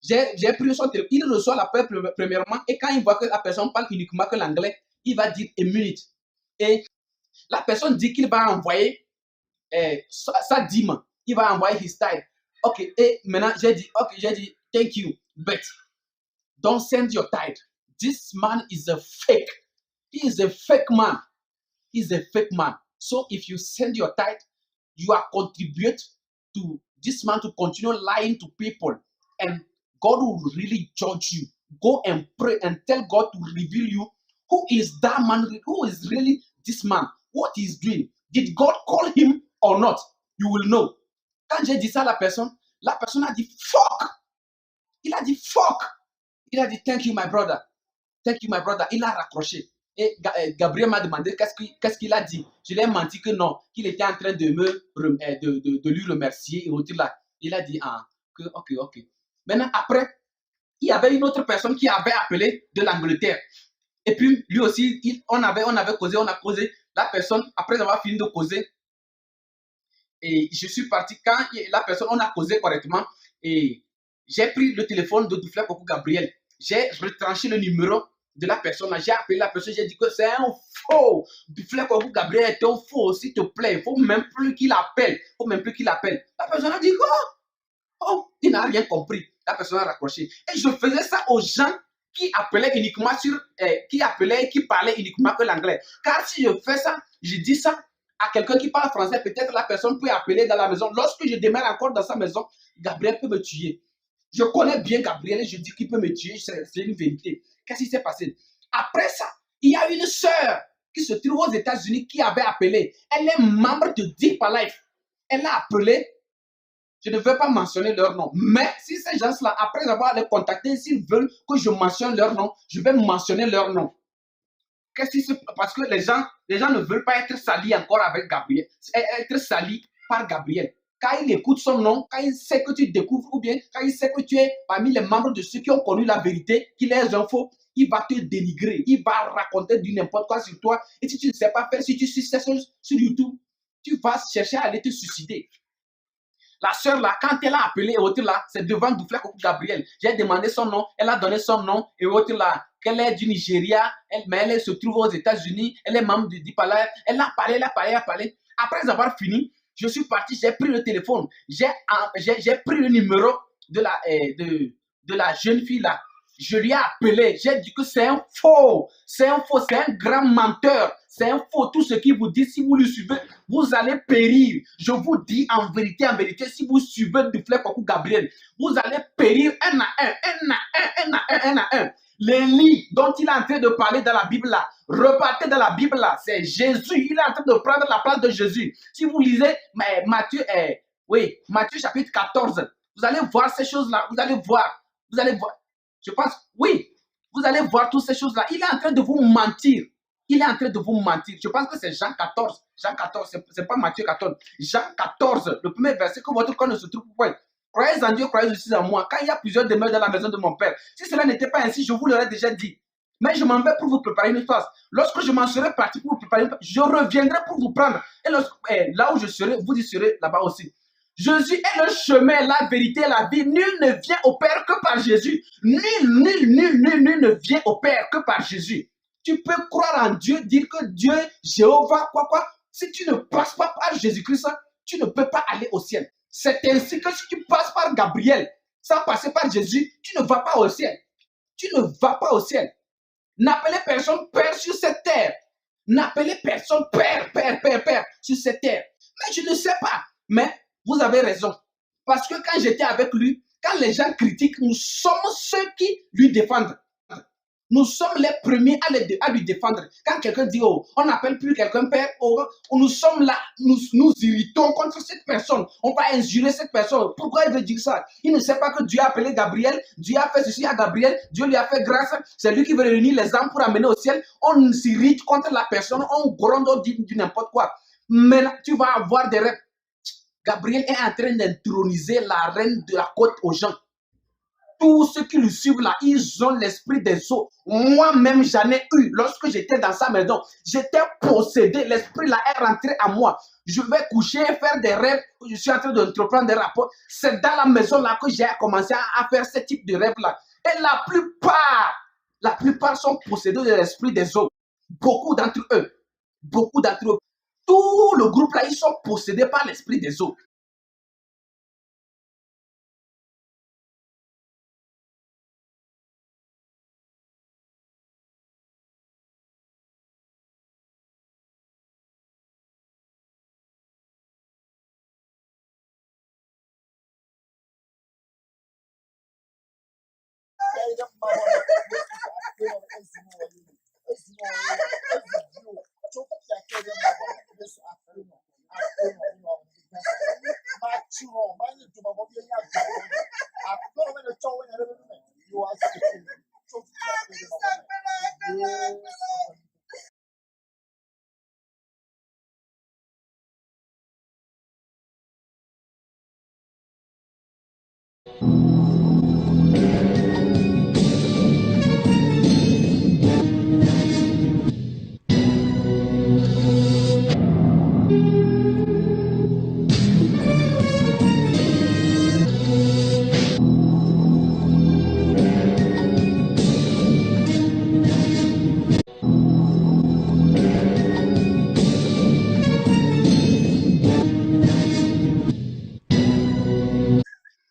J'ai pris son téléphone, il reçoit l'appel premièrement et quand il voit que la personne parle uniquement que l'anglais, il va dire a minute. Et la personne dit qu'il va envoyer sa dîme, il va envoyer his tithe. Ok, et maintenant j'ai dit, thank you, but don't send your tithe. This man is a fake. He is a fake man. He's a fake man. So if you send your tithe, you are contribute to this man to continue lying to people. And God will really judge you. Go and pray and tell God to reveal you who is that man, who is really this man, what he's doing. Did God call him or not? You will know. Quand j'ai dit ça à la personne a dit fuck. Il a dit fuck. Il a dit thank you my brother. Thank you my brother. Il a raccroché. Et Gabriel m'a demandé qu'est-ce qu'il a dit. Je lui ai menti que non, qu'il était en train de lui remercier et autre là. Il a dit que ok. Maintenant après, il y avait une autre personne qui avait appelé de l'Angleterre. Et puis lui aussi, on a causé. La personne, après avoir fini de causer, et je suis parti quand la personne, on a causé correctement. Et j'ai pris le téléphone de Duflek Goku Gabriel. J'ai retranché le numéro de la personne. J'ai appelé la personne, j'ai dit que c'est un faux. Duflek Goku Gabriel est un faux, s'il te plaît. Il ne faut même plus qu'il appelle. La personne a dit il n'a rien compris. La personne a raccroché. Et je faisais ça aux gens qui appelaient uniquement qui parlaient uniquement que l'anglais. Car si je fais ça, je dis ça à quelqu'un qui parle français, peut-être la personne peut appeler dans la maison. Lorsque je démarre encore dans sa maison, Gabriel peut me tuer. Je connais bien Gabriel et je dis qu'il peut me tuer, c'est une vérité. Qu'est-ce qui s'est passé? Après ça, il y a une sœur qui se trouve aux États-Unis qui avait appelé. Elle est membre de Deep Life. Elle a appelé. Je ne veux pas mentionner leur nom. Mais si ces gens-là, après avoir les contactés, s'ils veulent que je mentionne leur nom, je vais mentionner leur nom. Parce que les gens ne veulent pas être salis encore avec Gabriel. Être salis par Gabriel. Quand il écoute son nom, quand il sait que tu découvres, ou bien quand il sait que tu es parmi les membres de ceux qui ont connu la vérité, qu'il est un faux, il va te dénigrer. Il va raconter du n'importe quoi sur toi. Et si tu ne sais pas faire, si tu suis ça sur YouTube, tu vas chercher à aller te suicider. La sœur là, quand elle a appelé et autre là, c'est devant Duflek Goku Gabriel. J'ai demandé son nom, elle a donné son nom et autre là, qu'elle est du Nigeria, mais elle se trouve aux États-Unis, elle est membre de Deep Life. Elle a parlé. Après avoir fini, je suis parti, j'ai pris le téléphone, j'ai pris le numéro de la jeune fille là. Je lui ai appelé, j'ai dit que c'est un faux, c'est un grand menteur, c'est un faux. Tout ce qu'il vous dit, si vous le suivez, vous allez périr. Je vous dis en vérité, si vous suivez Duflek Goku Gabriel, vous allez périr un à un. Les lits dont il est en train de parler dans la Bible là, repartez dans la Bible là, c'est Jésus, il est en train de prendre la place de Jésus. Si vous lisez Matthieu chapitre 14, Vous allez voir ces choses-là. Vous allez voir. Vous allez voir. Je pense, oui, vous allez voir toutes ces choses-là. Il est en train de vous mentir. Il est en train de vous mentir. Je pense que c'est Jean 14. Jean 14, c'est pas Matthieu 14. Jean 14, le premier verset que votre corps ne se trouve point. Croyez en Dieu, croyez aussi en moi. Quand il y a plusieurs demeures dans la maison de mon Père, si cela n'était pas ainsi, je vous l'aurais déjà dit. Mais je m'en vais pour vous préparer une place. Lorsque je m'en serai parti pour vous préparer une place, je reviendrai pour vous prendre. Et là où je serai, vous y serez là-bas aussi. Jésus est le chemin, la vérité, la vie. Nul ne vient au Père que par Jésus. Nul ne vient au Père que par Jésus. Tu peux croire en Dieu, dire que Dieu, Jéhovah, quoi. Si tu ne passes pas par Jésus-Christ, tu ne peux pas aller au ciel. C'est ainsi que si tu passes par Gabriel, sans passer par Jésus, tu ne vas pas au ciel. Tu ne vas pas au ciel. N'appelez personne Père sur cette terre. N'appelez personne Père sur cette terre. Mais je ne sais pas. Mais vous avez raison. Parce que quand j'étais avec lui, quand les gens critiquent, nous sommes ceux qui lui défendent. Nous sommes les premiers à lui défendre. Quand quelqu'un dit, oh, on n'appelle plus quelqu'un Père, oh, nous sommes là, nous irritons contre cette personne. On va injurer cette personne. Pourquoi il veut dire ça? Il ne sait pas que Dieu a appelé Gabriel, Dieu a fait ceci à Gabriel, Dieu lui a fait grâce. C'est lui qui veut réunir les âmes pour amener au ciel. On s'irrite contre la personne, on gronde, on dit n'importe quoi. Mais là, tu vas avoir des rêves. Gabriel est en train d'introniser la reine de la côte aux gens. Tous ceux qui le suivent là, ils ont l'esprit des eaux. Moi-même, j'en ai eu. Lorsque j'étais dans sa maison, j'étais possédé. L'esprit là est rentré à moi. Je vais coucher, faire des rêves. Je suis en train d'entreprendre des rapports. C'est dans la maison là que j'ai commencé à faire ce type de rêve là. Et la plupart sont possédés de l'esprit des eaux. Beaucoup d'entre eux. Tout le groupe là, ils sont possédés par l'esprit des eaux.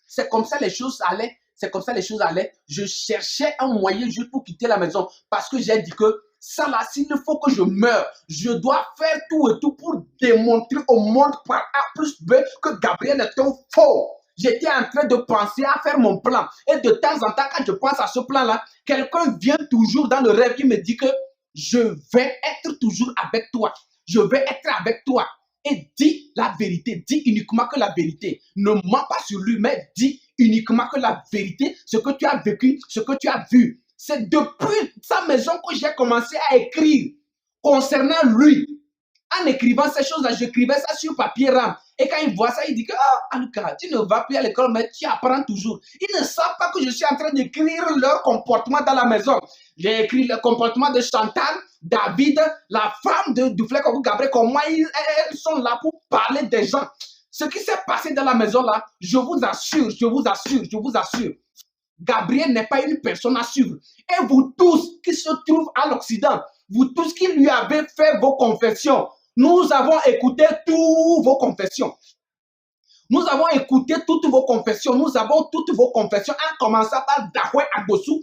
C'est comme ça les choses allaient. C'est comme ça les choses allaient. Je cherchais un moyen juste pour quitter la maison parce que j'ai dit que ça là, s'il faut que je meure, je dois faire tout et tout pour démontrer au monde par A plus B que Gabriel est un faux. J'étais en train de penser à faire mon plan. Et de temps en temps, quand je pense à ce plan-là, quelqu'un vient toujours dans le rêve qui me dit que je vais être toujours avec toi. Je vais être avec toi. Et dis la vérité, dis uniquement que la vérité. Ne mens pas sur lui, mais dis uniquement que la vérité, ce que tu as vécu, ce que tu as vu. C'est depuis sa maison que j'ai commencé à écrire concernant lui. En écrivant ces choses-là, j'écrivais ça sur papier rame. Et quand il voit ça, il dit que, ah, Aluka, tu ne vas plus à l'école, mais tu apprends toujours. Ils ne savent pas que je suis en train d'écrire leur comportement dans la maison. J'ai écrit le comportement de Chantal, David, la femme de Duflek Gabriel, comment elles sont là pour parler des gens. Ce qui s'est passé dans la maison là, je vous assure, Gabriel n'est pas une personne à suivre. Et vous tous qui se trouvent à l'Occident, vous tous qui lui avez fait vos confessions, nous avons écouté toutes vos confessions. Nous avons écouté toutes vos confessions. Nous avons toutes vos confessions en commençant par Dahwe Agbosu.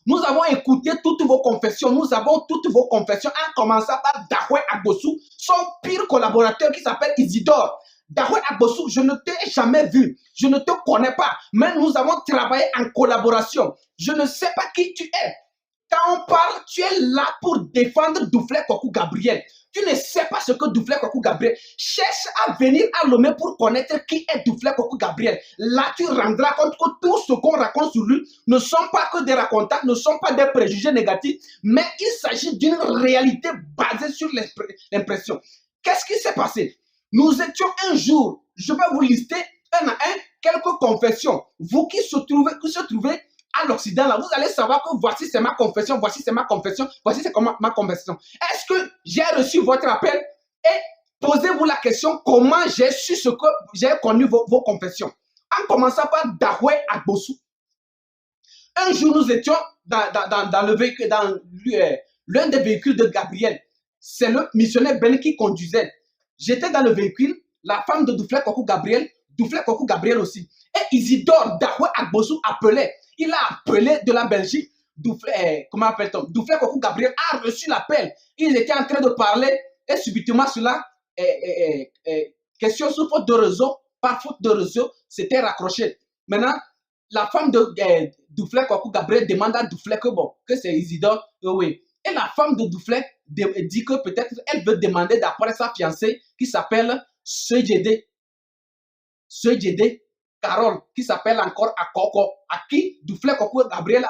Nous avons écouté toutes vos confessions. Nous avons toutes vos confessions en commençant par Dahwe Agbosu, son pire collaborateur qui s'appelle Isidore. Dahwe Agbosu, je ne t'ai jamais vu. Je ne te connais pas. Mais nous avons travaillé en collaboration. Je ne sais pas qui tu es. Quand on parle, tu es là pour défendre Douflé Kokou Gabriel. Tu ne sais pas ce que Douflé Kokou Gabriel. Cherche à venir à Lomé pour connaître qui est Douflé Kokou Gabriel. Là, tu rendras compte que tout ce qu'on raconte sur lui ne sont pas que des racontants, ne sont pas des préjugés négatifs, mais il s'agit d'une réalité basée sur l'impression. Qu'est-ce qui s'est passé? Nous étions un jour, je vais vous lister un à un quelques confessions. Vous qui se trouvez à l'Occident, là, vous allez savoir que voici c'est ma confession, voici c'est ma confession, voici c'est ma confession. Est-ce que j'ai reçu votre appel? Et posez-vous la question, comment j'ai su ce que j'ai connu vos confessions? En commençant par Dahoué Agbossou. Un jour, nous étions dans le véhicule, dans l'un des véhicules de Gabriel. C'est le missionnaire Ben qui conduisait. J'étais dans le véhicule, la femme de Douflé Kokou Gabriel aussi. Et Isidore Dahoué Agbossou appelait. Il a appelé de la Belgique, comment appelle-t-on? Douflé Kokou Gabriel a reçu l'appel. Ils étaient en train de parler et subitement cela, question sous faute de réseau, par faute de réseau, c'était raccroché. Maintenant, la femme de Douflé Kokou Gabriel demande à Douflé que c'est Isidore, oui. Et la femme de Douflé dit que peut-être elle veut demander d'après sa fiancée qui s'appelle Sejede Carole, qui s'appelle encore Akoko, à qui Douflé Kokou Gabriel,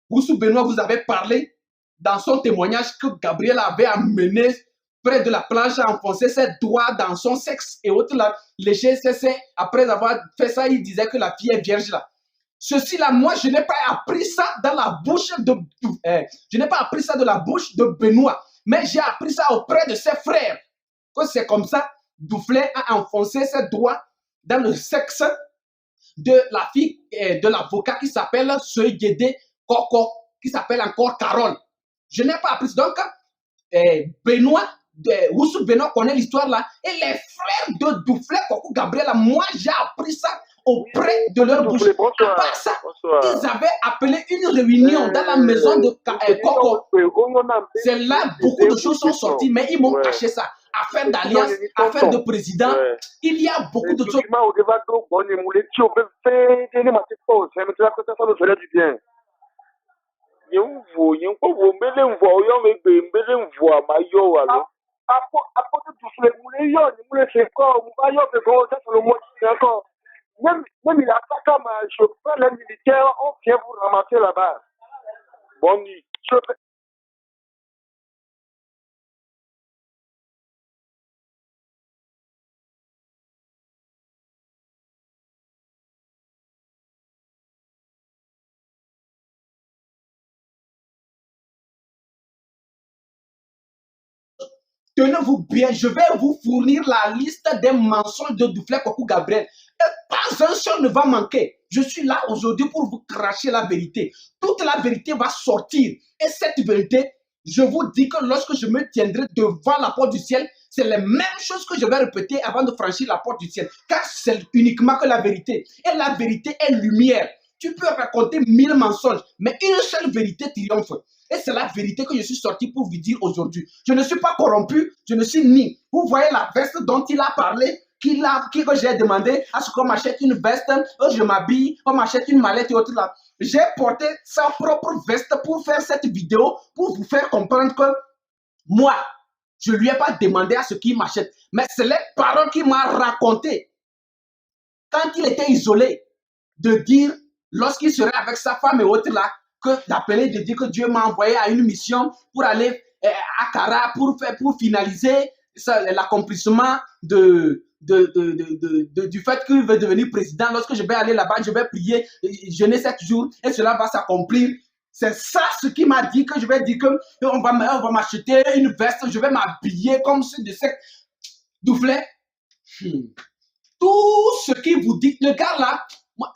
Boussou Benoît vous avez parlé dans son témoignage que Gabriel avait amené près de la planche à enfoncer ses doigts dans son sexe et autres là, léger cessé. Après avoir fait ça, il disait que la fille est vierge là. Ceci là, moi je n'ai pas appris ça dans la bouche de je n'ai pas appris ça de la bouche de Benoît, mais j'ai appris ça auprès de ses frères. Que c'est comme ça, Douflé a enfoncé ses doigts dans le sexe de la fille de l'avocat qui s'appelle Soyede Koko, qui s'appelle encore Carole. Je n'ai pas appris. Donc, Benoît, Oussou Benoît connaît l'histoire là. Et les frères de Douflé Kokou Gabriel, moi j'ai appris ça auprès de leur bouche. À part ça, ils avaient appelé une réunion dans la maison de Koko. C'est là beaucoup de choses sont sorties, mais ils m'ont caché ça. Affaire d'alliance, affaire de président, il y a beaucoup de choses. Même il a pas comme je prends les militaires, on vient vous ramasser là-bas. Bon, Tenez-vous bien, je vais vous fournir la liste des mensonges de Douflé Kokou Gabriel. Et pas un seul ne va manquer. Je suis là aujourd'hui pour vous cracher la vérité. Toute la vérité va sortir. Et cette vérité, je vous dis que lorsque je me tiendrai devant la porte du ciel, c'est les mêmes choses que je vais répéter avant de franchir la porte du ciel. Car c'est uniquement que la vérité. Et la vérité est lumière. Tu peux raconter 1000 mensonges, mais une seule vérité triomphe. Et c'est la vérité que je suis sorti pour vous dire aujourd'hui. Je ne suis pas corrompu, je ne suis ni. Vous voyez la veste dont il a parlé, que j'ai demandé à ce qu'on m'achète une veste, que je m'habille, qu'on m'achète une mallette et autres là. J'ai porté sa propre veste pour faire cette vidéo, pour vous faire comprendre que moi, je ne lui ai pas demandé à ce qu'il m'achète. Mais c'est les paroles qu'il m'a racontées quand il était isolé, de dire, lorsqu'il serait avec sa femme et autres là, que d'appeler, de dire que Dieu m'a envoyé à une mission pour aller à Kara pour finaliser l'accomplissement du fait qu'il veut devenir président. Lorsque je vais aller là-bas, je vais prier, jeûner 7 jours et cela va s'accomplir. C'est ça ce qui m'a dit que je vais dire qu'on va m'acheter une veste, je vais m'habiller comme ceux de cette Douflé. Tout ce qui vous dit, le gars là, moi,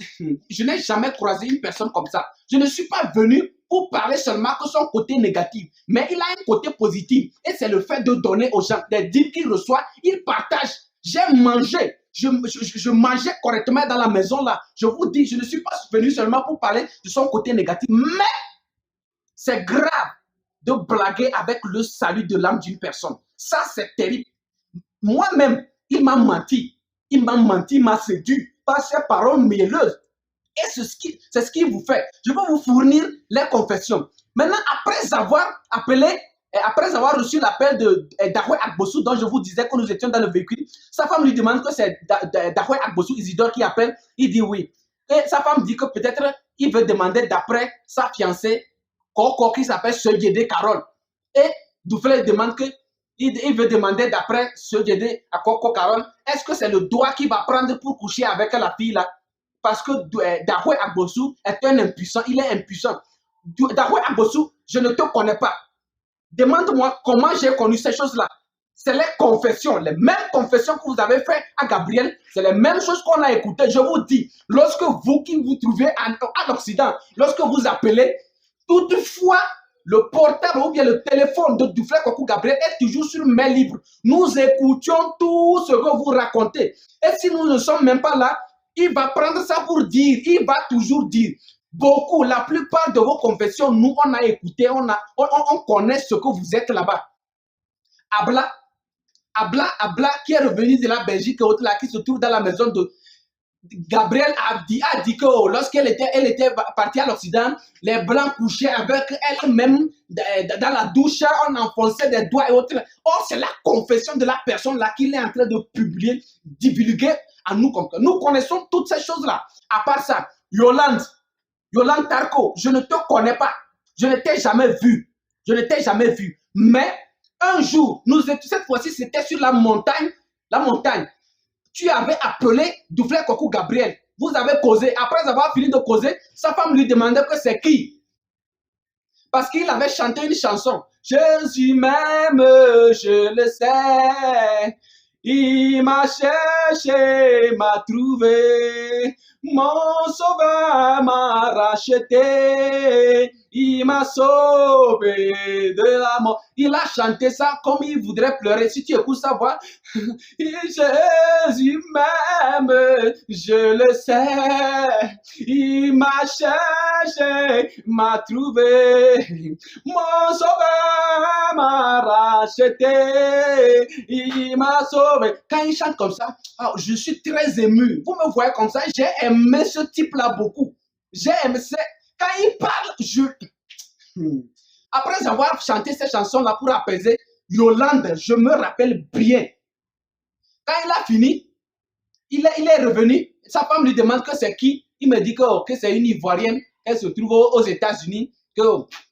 je n'ai jamais croisé une personne comme ça. Je ne suis pas venu pour parler seulement que son côté négatif, mais il a un côté positif. Et c'est le fait de donner aux gens des dîmes qu'il reçoit, il partage. J'ai mangé, je mangeais correctement dans la maison là. Je vous dis, je ne suis pas venu seulement pour parler de son côté négatif, mais c'est grave de blaguer avec le salut de l'âme d'une personne. Ça, c'est terrible. Moi-même, il m'a menti. Il m'a menti, il m'a séduit par ses paroles mielleuses. Et c'est ce qui vous fait. Je vais vous fournir les confessions. Maintenant, après avoir appelé, après avoir reçu l'appel de Dahoué Agbossou, dont je vous disais que nous étions dans le véhicule, sa femme lui demande que c'est Dahoué Agbossou Isidore qui appelle. Il dit oui. Et sa femme dit que peut-être il veut demander d'après sa fiancée, Coco, qui s'appelle Segede Carole. Et Duflé demande que il veut demander d'après Segede à Coco Carole, est-ce que c'est le doigt qu'il va prendre pour coucher avec la fille là? Parce que Dahoué Agbossou est un impuissant, il est impuissant. Dahoué Agbossou, je ne te connais pas. Demande-moi comment j'ai connu ces choses-là. C'est les confessions, les mêmes confessions que vous avez faites à Gabriel, c'est les mêmes choses qu'on a écoutées. Je vous dis, lorsque vous qui vous trouvez à l'Occident, lorsque vous appelez, toutefois, le portable ou bien le téléphone de Duflé Kokou Gabriel est toujours sur main libre. Nous écoutions tout ce que vous racontez. Et si nous ne sommes même pas là, il va prendre ça pour dire, il va toujours dire. Beaucoup, la plupart de vos confessions, nous, on a écouté, on connaît ce que vous êtes là-bas. Abla, qui est revenu de la Belgique et autres là, qui se trouve dans la maison de Gabriel a dit que lorsqu'elle était partie à l'Occident, les Blancs couchaient avec elle-même dans la douche, on enfonçait des doigts et autres. Or, c'est la confession de la personne là qu'il est en train de publier, divulguer à nous. Nous connaissons toutes ces choses-là. À part ça, Yolande Tarko, je ne te connais pas. Je ne t'ai jamais vu. Je ne t'ai jamais vu. Mais un jour, cette fois-ci, c'était sur la montagne. Tu avais appelé Duflé Kokou Gabriel. Vous avez causé. Après avoir fini de causer, sa femme lui demandait que c'est qui. Parce qu'il avait chanté une chanson. Jésus m'aime, je le sais. Il m'a cherché, m'a trouvé. Mon sauveur m'a racheté. Il m'a sauvé de la mort. Il a chanté ça comme il voudrait pleurer. Si tu écoutes sa voix, Jésus m'aime, je le sais. Il m'a cherché, m'a trouvé. Mon sauveur m'a racheté. Il m'a sauvé. Quand il chante comme ça, oh, je suis très ému. Vous me voyez comme ça, j'ai aimé ce type-là beaucoup. J'ai aimé ça. Quand il parle, après avoir chanté ces chansons-là pour apaiser Yolande, je me rappelle bien. Quand il a fini, il est revenu. Sa femme lui demande que c'est qui. Il me dit que c'est une Ivoirienne. Elle se trouve aux États-Unis. Que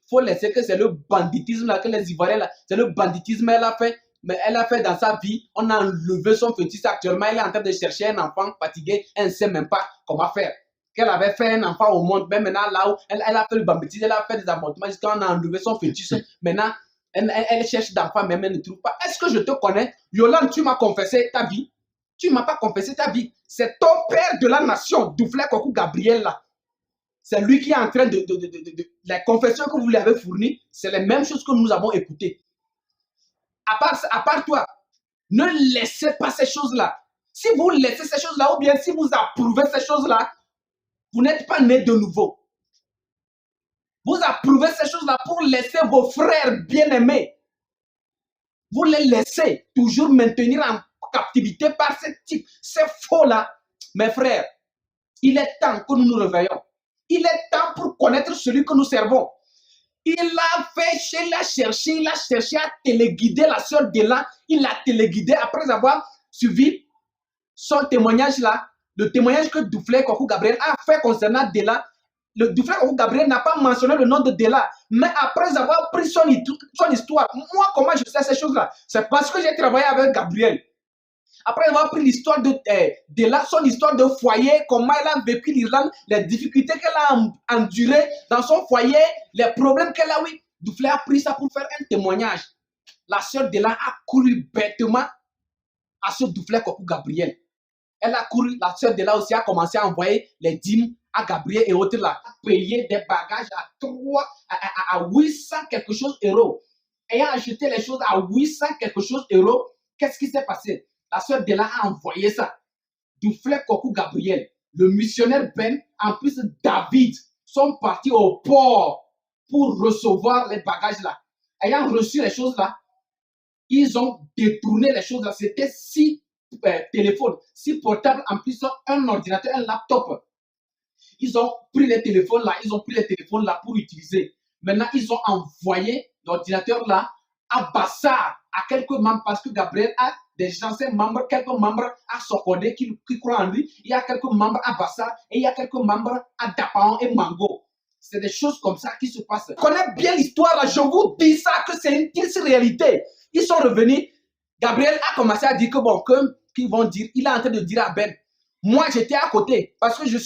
faut laisser que c'est le banditisme là, que les Ivoiriens, c'est le banditisme qu'elle a fait. Mais elle a fait dans sa vie. On a enlevé son fœtus actuellement. Elle est en train de chercher un enfant fatigué. Elle ne sait même pas comment faire. Qu'elle avait fait un enfant au monde, mais maintenant là où elle a fait le banditisme, elle a fait des avortements jusqu'à on a enlevé son fœtus. Maintenant, elle cherche d'enfant, mais elle ne trouve pas. Est-ce que je te connais? Yolande, tu m'as confessé ta vie. Tu ne m'as pas confessé ta vie. C'est ton père de la nation, Duflé Kokou Gabriel là. C'est lui qui est en train de les confessions que vous lui avez fournies, c'est les mêmes choses que nous avons écoutées. À part toi, ne laissez pas ces choses-là. Si vous laissez ces choses-là, ou bien si vous approuvez ces choses-là, vous n'êtes pas né de nouveau. Vous approuvez ces choses-là pour laisser vos frères bien-aimés. Vous les laissez toujours maintenir en captivité par ce type. C'est faux-là, mes frères. Il est temps que nous nous réveillons. Il est temps pour connaître celui que nous servons. Il a cherché à téléguider la sœur Dela. Il l'a téléguidé après avoir suivi son témoignage là. Le témoignage que Duflé Kokou Gabriel a fait concernant Dela. Le Duflé Kokou Gabriel n'a pas mentionné le nom de Dela. Mais après avoir pris son histoire, moi, comment je sais ces choses-là? C'est parce que j'ai travaillé avec Gabriel. Après avoir pris l'histoire de Dela, son histoire de foyer, comment elle a vécu l'Irlande, les difficultés qu'elle a endurées dans son foyer, les problèmes qu'elle a eu, Duflé a pris ça pour faire un témoignage. La sœur Dela a couru bêtement à ce Duflé Kokou Gabriel. Elle a couru, la sœur Dela aussi a commencé à envoyer les dîmes à Gabriel et autres là, à payer des bagages à 800 quelque chose euros. Ayant acheté les choses à 800 quelque chose euros, qu'est-ce qui s'est passé? La sœur Dela a envoyé ça. Duflé Kokou Gabriel, le missionnaire Ben, en plus David, sont partis au port pour recevoir les bagages là. Ayant reçu les choses là, ils ont détourné les choses là. C'était 6 téléphones, 6 portables, en plus un ordinateur, un laptop. ils ont pris les téléphones là, pour utiliser. Maintenant, ils ont envoyé l'ordinateur là à Bassar, à quelques membres, parce que Gabriel a des anciens membres, quelques membres à Sokodé qui croient en lui. Il y a quelques membres à Bassar et il y a quelques membres à Dapaon et Mango. C'est des choses comme ça qui se passent. Je connais bien l'histoire là, je vous dis ça, que c'est une triste réalité. Ils sont revenus. Gabriel a commencé à dire que bon, qu'ils vont dire, il est en train de dire à Ben. Moi, j'étais à côté parce que j'ai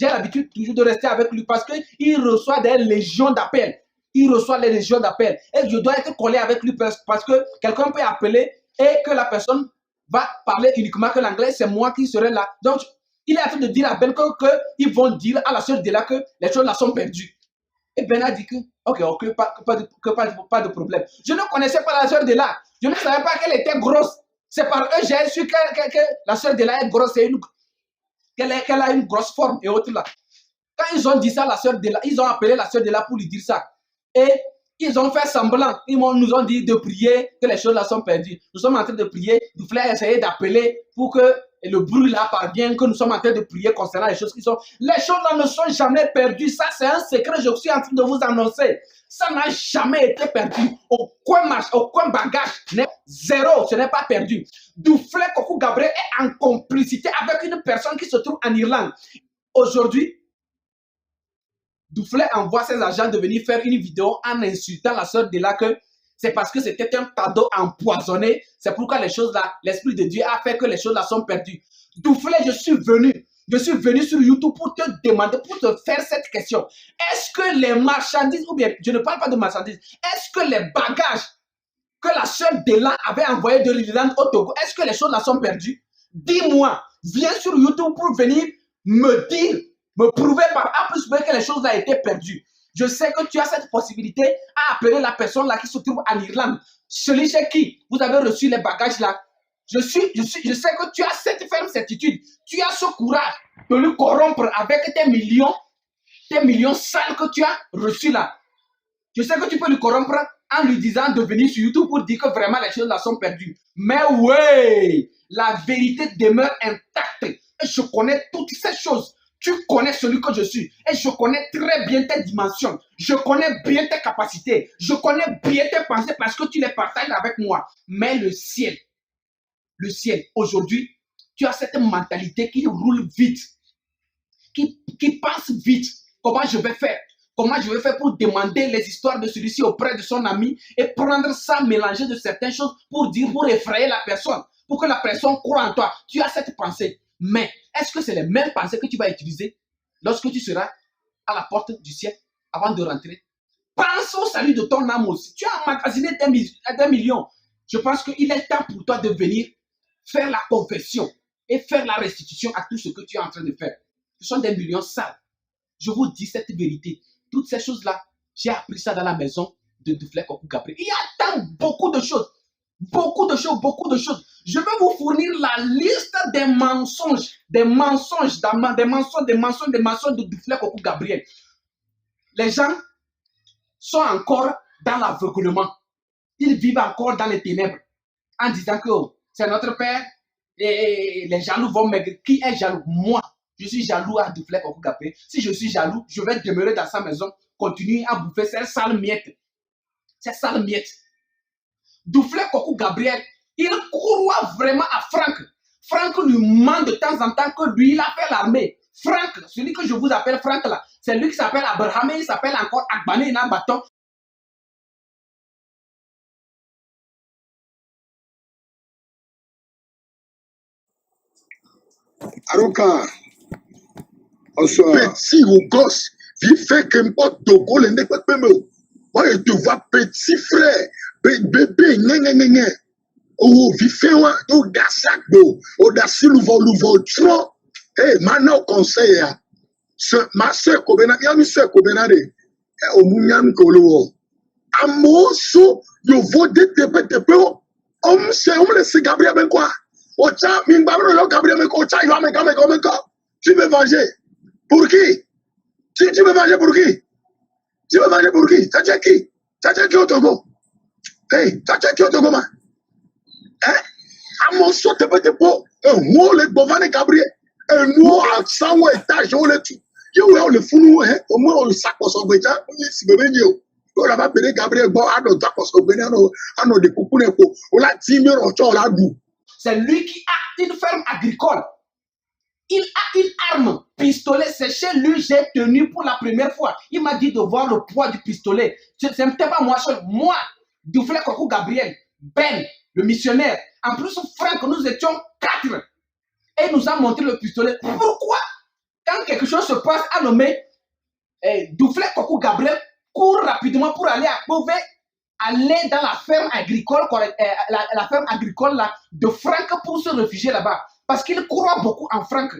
l'habitude toujours de rester avec lui parce qu'il reçoit des légions d'appels. Il reçoit les légions d'appels. Et je dois être collé avec lui parce que quelqu'un peut appeler et que la personne va parler uniquement que l'anglais, c'est moi qui serai là. Donc, il est en train de dire à Ben qu'ils vont dire à la sœur de là que les choses là sont perdues. Et Ben a dit que, ok, pas de problème. Je ne connaissais pas la sœur de là. Je ne savais pas qu'elle était grosse. C'est par eux j'ai su que la sœur de là est grosse. Qu'elle a une grosse forme et autres là. Quand ils ont dit ça, la sœur de là, ils ont appelé la sœur de là pour lui dire ça. Et ils ont fait semblant. Ils nous ont dit de prier, que les choses là sont perdues. Nous sommes en train de prier. Nous voulons essayer d'appeler pour que le bruit là parvienne, que nous sommes en train de prier concernant les choses qui sont. Les choses là ne sont jamais perdues. Ça, c'est un secret, je suis en train de vous annoncer. Ça n'a jamais été perdu. Aucun bagage n'est zéro, ce n'est pas perdu. Duflé Kokou Gabriel est en complicité avec une personne qui se trouve en Irlande. Aujourd'hui, Duflé envoie ses agents de venir faire une vidéo en insultant la sœur de là que c'est parce que c'était un cadeau empoisonné. C'est pourquoi les choses là, l'Esprit de Dieu a fait que les choses là sont perdues. Duflé, je suis venu sur YouTube pour te demander, pour te faire cette question. Est-ce que les marchandises, ou bien, je ne parle pas de marchandises, est-ce que les bagages que la sœur de là avait envoyés de l'Irlande au Togo, est-ce que les choses là sont perdues? Dis-moi, viens sur YouTube pour venir me dire, me prouver par A plus B que les choses ont été perdues. Je sais que tu as cette possibilité à appeler la personne là qui se trouve en Irlande. Celui chez qui vous avez reçu les bagages là. Je sais que tu as cette ferme certitude. Tu as ce courage de lui corrompre avec tes millions sales que tu as reçus là. Je sais que tu peux lui corrompre en lui disant de venir sur YouTube pour dire que vraiment les choses là sont perdues. Mais ouais, la vérité demeure intacte. Et je connais toutes ces choses. Tu connais celui que je suis. Et je connais très bien tes dimensions. Je connais bien tes capacités. Je connais bien tes pensées parce que tu les partages avec moi. Mais le ciel, aujourd'hui, tu as cette mentalité qui roule vite. Qui pense vite. Comment je vais faire? Comment je vais faire pour demander les histoires de celui-ci auprès de son ami et prendre ça, mélanger de certaines choses pour effrayer la personne, pour que la personne croie en toi. Tu as cette pensée. Mais est-ce que c'est les mêmes pensées que tu vas utiliser lorsque tu seras à la porte du ciel avant de rentrer? Pense au salut de ton âme aussi. Tu as emmagasiné des millions. Je pense qu'il est temps pour toi de venir faire la confession et faire la restitution à tout ce que tu es en train de faire. Ce sont des millions sales. Je vous dis cette vérité. Toutes ces choses-là, j'ai appris ça dans la maison de Duflé Kokou Gabriel. Il y a tant beaucoup de choses. Beaucoup de choses. Je vais vous fournir la liste des mensonges de Duflé Kokou Gabriel. Les gens sont encore dans l'aveuglement. Ils vivent encore dans les ténèbres en disant que c'est notre père et les jaloux vont maigrir. Qui est jaloux? Moi. Je suis jaloux à Duflé Kokou Gabriel. Si je suis jaloux, je vais demeurer dans sa maison, continuer à bouffer ces sales miettes. Duflé Kokou Gabriel, il croit vraiment à Franck. Franck lui ment de temps en temps que lui, il a fait l'armée. Franck, celui que je vous appelle Franck là, c'est lui qui s'appelle Abraham et il s'appelle encore Agbane et Nabaton. Aroka, petit ou gosse, il fait que m'pot Togo le n'est pas même. Moi, je te vois petit frère, bébé, nye. Oh, il fait un gasak do, audacieux louvo trop. Eh, maintenant conseil, ma soeur Kobena, il y a une soeur Kobena de, au Mouniam Kolo. Amoso, yo vote tepe, on laisse Gabriel ben quoi? Ocha, minbabro Gabriel ben quoi? Ocha, il va me tu veux manger? Pour qui? Tu veux manger pour qui? Tu veux manger pour qui? Ça tient qui? Ça tient qui au Togo? Hey, ça tient qui au Togo, man? Hein? À mon saut, un mot, le Bovane Gabriel, un mot à 100 étages, on le tue. Yo, le fou, au moins, on le sac pour son béja, si bébé, yo. On a pas payé Gabriel, bon, à notre pour son béja, à nos découpes, on l'a 10 000 euros, on l'a dou. C'est lui qui a une ferme agricole. Il a une arme, pistolet. C'est chez lui, j'ai tenu pour la première fois. Il m'a dit de voir le poids du pistolet. Ce n'est pas moi seul. Moi, Duflé Koko Gabriel, Ben, le missionnaire. En plus, Franck, nous étions 4. Et il nous a montré le pistolet. Pourquoi, quand quelque chose se passe à nommer, Duflé Koko Gabriel court rapidement pour aller aller dans la ferme agricole, la ferme agricole là, de Franck pour se réfugier là-bas. Parce qu'il croit beaucoup en Franck.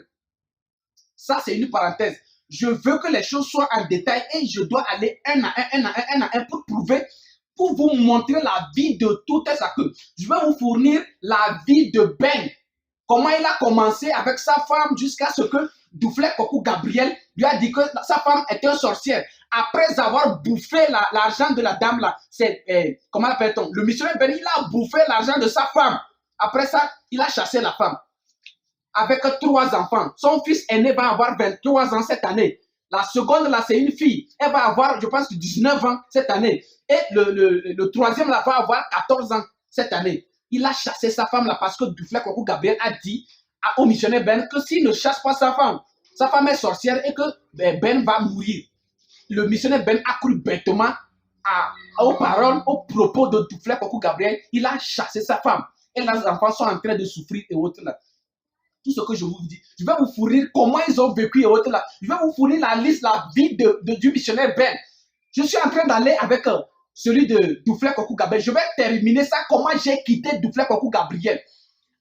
Ça, c'est une parenthèse. Je veux que les choses soient en détail et je dois aller un à un pour prouver, pour vous montrer la vie de tout ça. Je vais vous fournir la vie de Ben. Comment il a commencé avec sa femme jusqu'à ce que Duflé Koko Gabriel lui a dit que sa femme était une sorcière. Après avoir bouffé l'argent de la dame là, c'est, comment appelle-t-on? Le missionnaire Ben, il a bouffé l'argent de sa femme. Après ça, il a chassé la femme. Avec 3 enfants. Son fils aîné va avoir 23 ans cette année. La seconde là, c'est une fille. Elle va avoir, je pense, 19 ans cette année. Et le troisième là va avoir 14 ans cette année. Il a chassé sa femme là parce que Duflé Koko Gabriel a dit au missionnaire Ben que s'il ne chasse pas sa femme est sorcière et que Ben va mourir. Le missionnaire Ben a cru bêtement aux paroles, aux propos de Duflé Koko Gabriel. Il a chassé sa femme. Et là, les enfants sont en train de souffrir et autres là. Tout ce que je vous dis, je vais vous fournir comment ils ont vécu et autres là. Je vais vous fournir la liste, la vie du missionnaire Ben. Je suis en train d'aller avec celui de Duflé Koko Gabriel. Je vais terminer ça, comment j'ai quitté Duflé Koko Gabriel.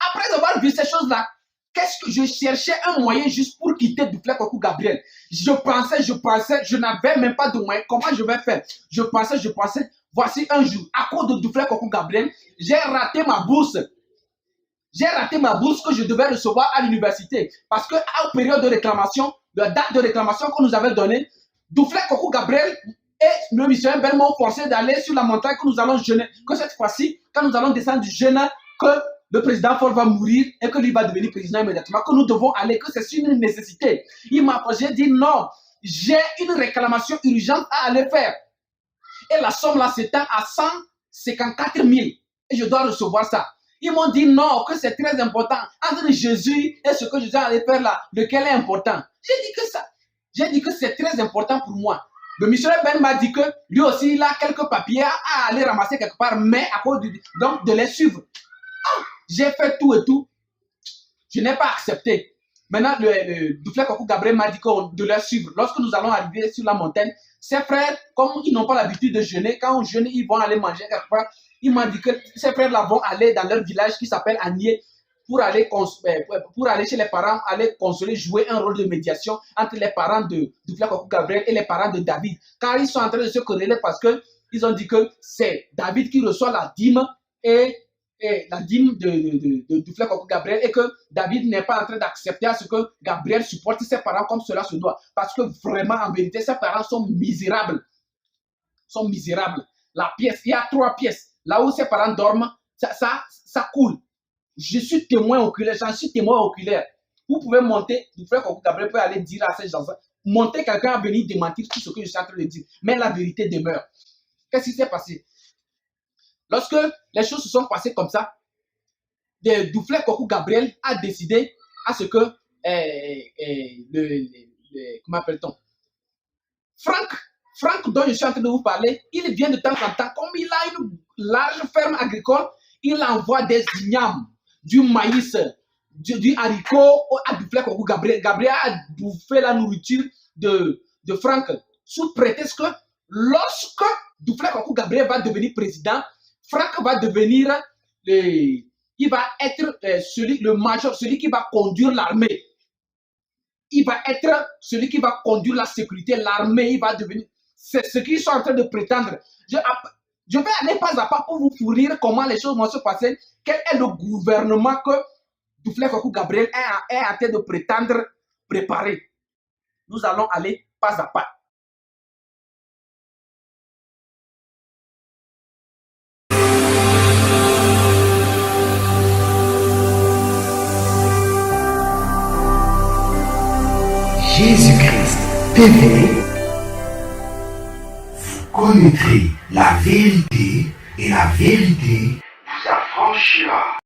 Après avoir vu ces choses-là, qu'est-ce que je cherchais un moyen juste pour quitter Duflé Koko Gabriel. Je pensais, je n'avais même pas de moyen. Comment je vais faire? Je pensais, voici un jour, à cause de Duflé Koko Gabriel, j'ai raté ma bourse. J'ai raté ma bourse que je devais recevoir à l'université. Parce qu'à la période de réclamation, la date de réclamation qu'on nous avait donnée, Duflé Koko Gabriel et le missionnaire Ben m'ont forcé d'aller sur la montagne que nous allons jeûner. Que cette fois-ci, quand nous allons descendre du jeûne, que le président Ford va mourir et que lui va devenir président immédiatement, que nous devons aller, que c'est une nécessité. J'ai dit non, j'ai une réclamation urgente à aller faire. Et la somme là s'étend à 154 000. Et je dois recevoir ça. Ils m'ont dit non, que c'est très important. Entre Jésus et ce que Jésus allait faire là, lequel est important? J'ai dit que c'est très important pour moi. Le missionnaire Ben m'a dit que lui aussi, il a quelques papiers à aller ramasser quelque part, mais à cause donc de les suivre. J'ai fait tout et tout. Je n'ai pas accepté. Maintenant, le Duflé Koko Gabriel m'a dit de les suivre. Lorsque nous allons arriver sur la montagne, ses frères, comme ils n'ont pas l'habitude de jeûner, quand on jeûne, ils vont aller manger quelque part. Il m'a dit que ces frères-là vont aller dans leur village qui s'appelle Agnier pour aller chez les parents, aller consoler, jouer un rôle de médiation entre les parents de Duflé Koko Gabriel et les parents de David. Car ils sont en train de se quereller parce qu'ils ont dit que c'est David qui reçoit la dîme et la dîme de Duflé Koko Gabriel et que David n'est pas en train d'accepter à ce que Gabriel supporte ses parents comme cela se doit. Parce que vraiment, en vérité, ses parents sont misérables. La pièce, il y a 3 pièces. Là où ses parents dorment, ça coule. Je suis témoin oculaire, j'en suis témoin oculaire. Vous pouvez monter, Duflé Koko Gabriel peut aller dire à ces gens, monter quelqu'un à venir démentir tout ce que je suis en train de dire. Mais la vérité demeure. Qu'est-ce qui s'est passé? Lorsque les choses se sont passées comme ça, Duflé Koko Gabriel a décidé à ce que, comment appelle-t-on? Franck, dont je suis en train de vous parler, il vient de temps en temps, comme il a une large ferme agricole, il envoie des ignames, du maïs, du haricot à Duflé Koko Gabriel. Gabriel a bouffé la nourriture de Franck, sous prétexte que lorsque Duflé Koko Gabriel va devenir président, Franck va devenir, il va être le major, celui qui va conduire l'armée. Il va être celui qui va conduire la sécurité, l'armée, il va devenir. C'est ce qu'ils sont en train de prétendre. Je vais aller pas à pas pour vous fournir comment les choses vont se passer. Quel est le gouvernement que Duflé Koko Gabriel est en train de prétendre préparer. Nous allons aller pas à pas. Jésus-Christ TV, vous connaîtrez la vérité et la vérité vous affranchira.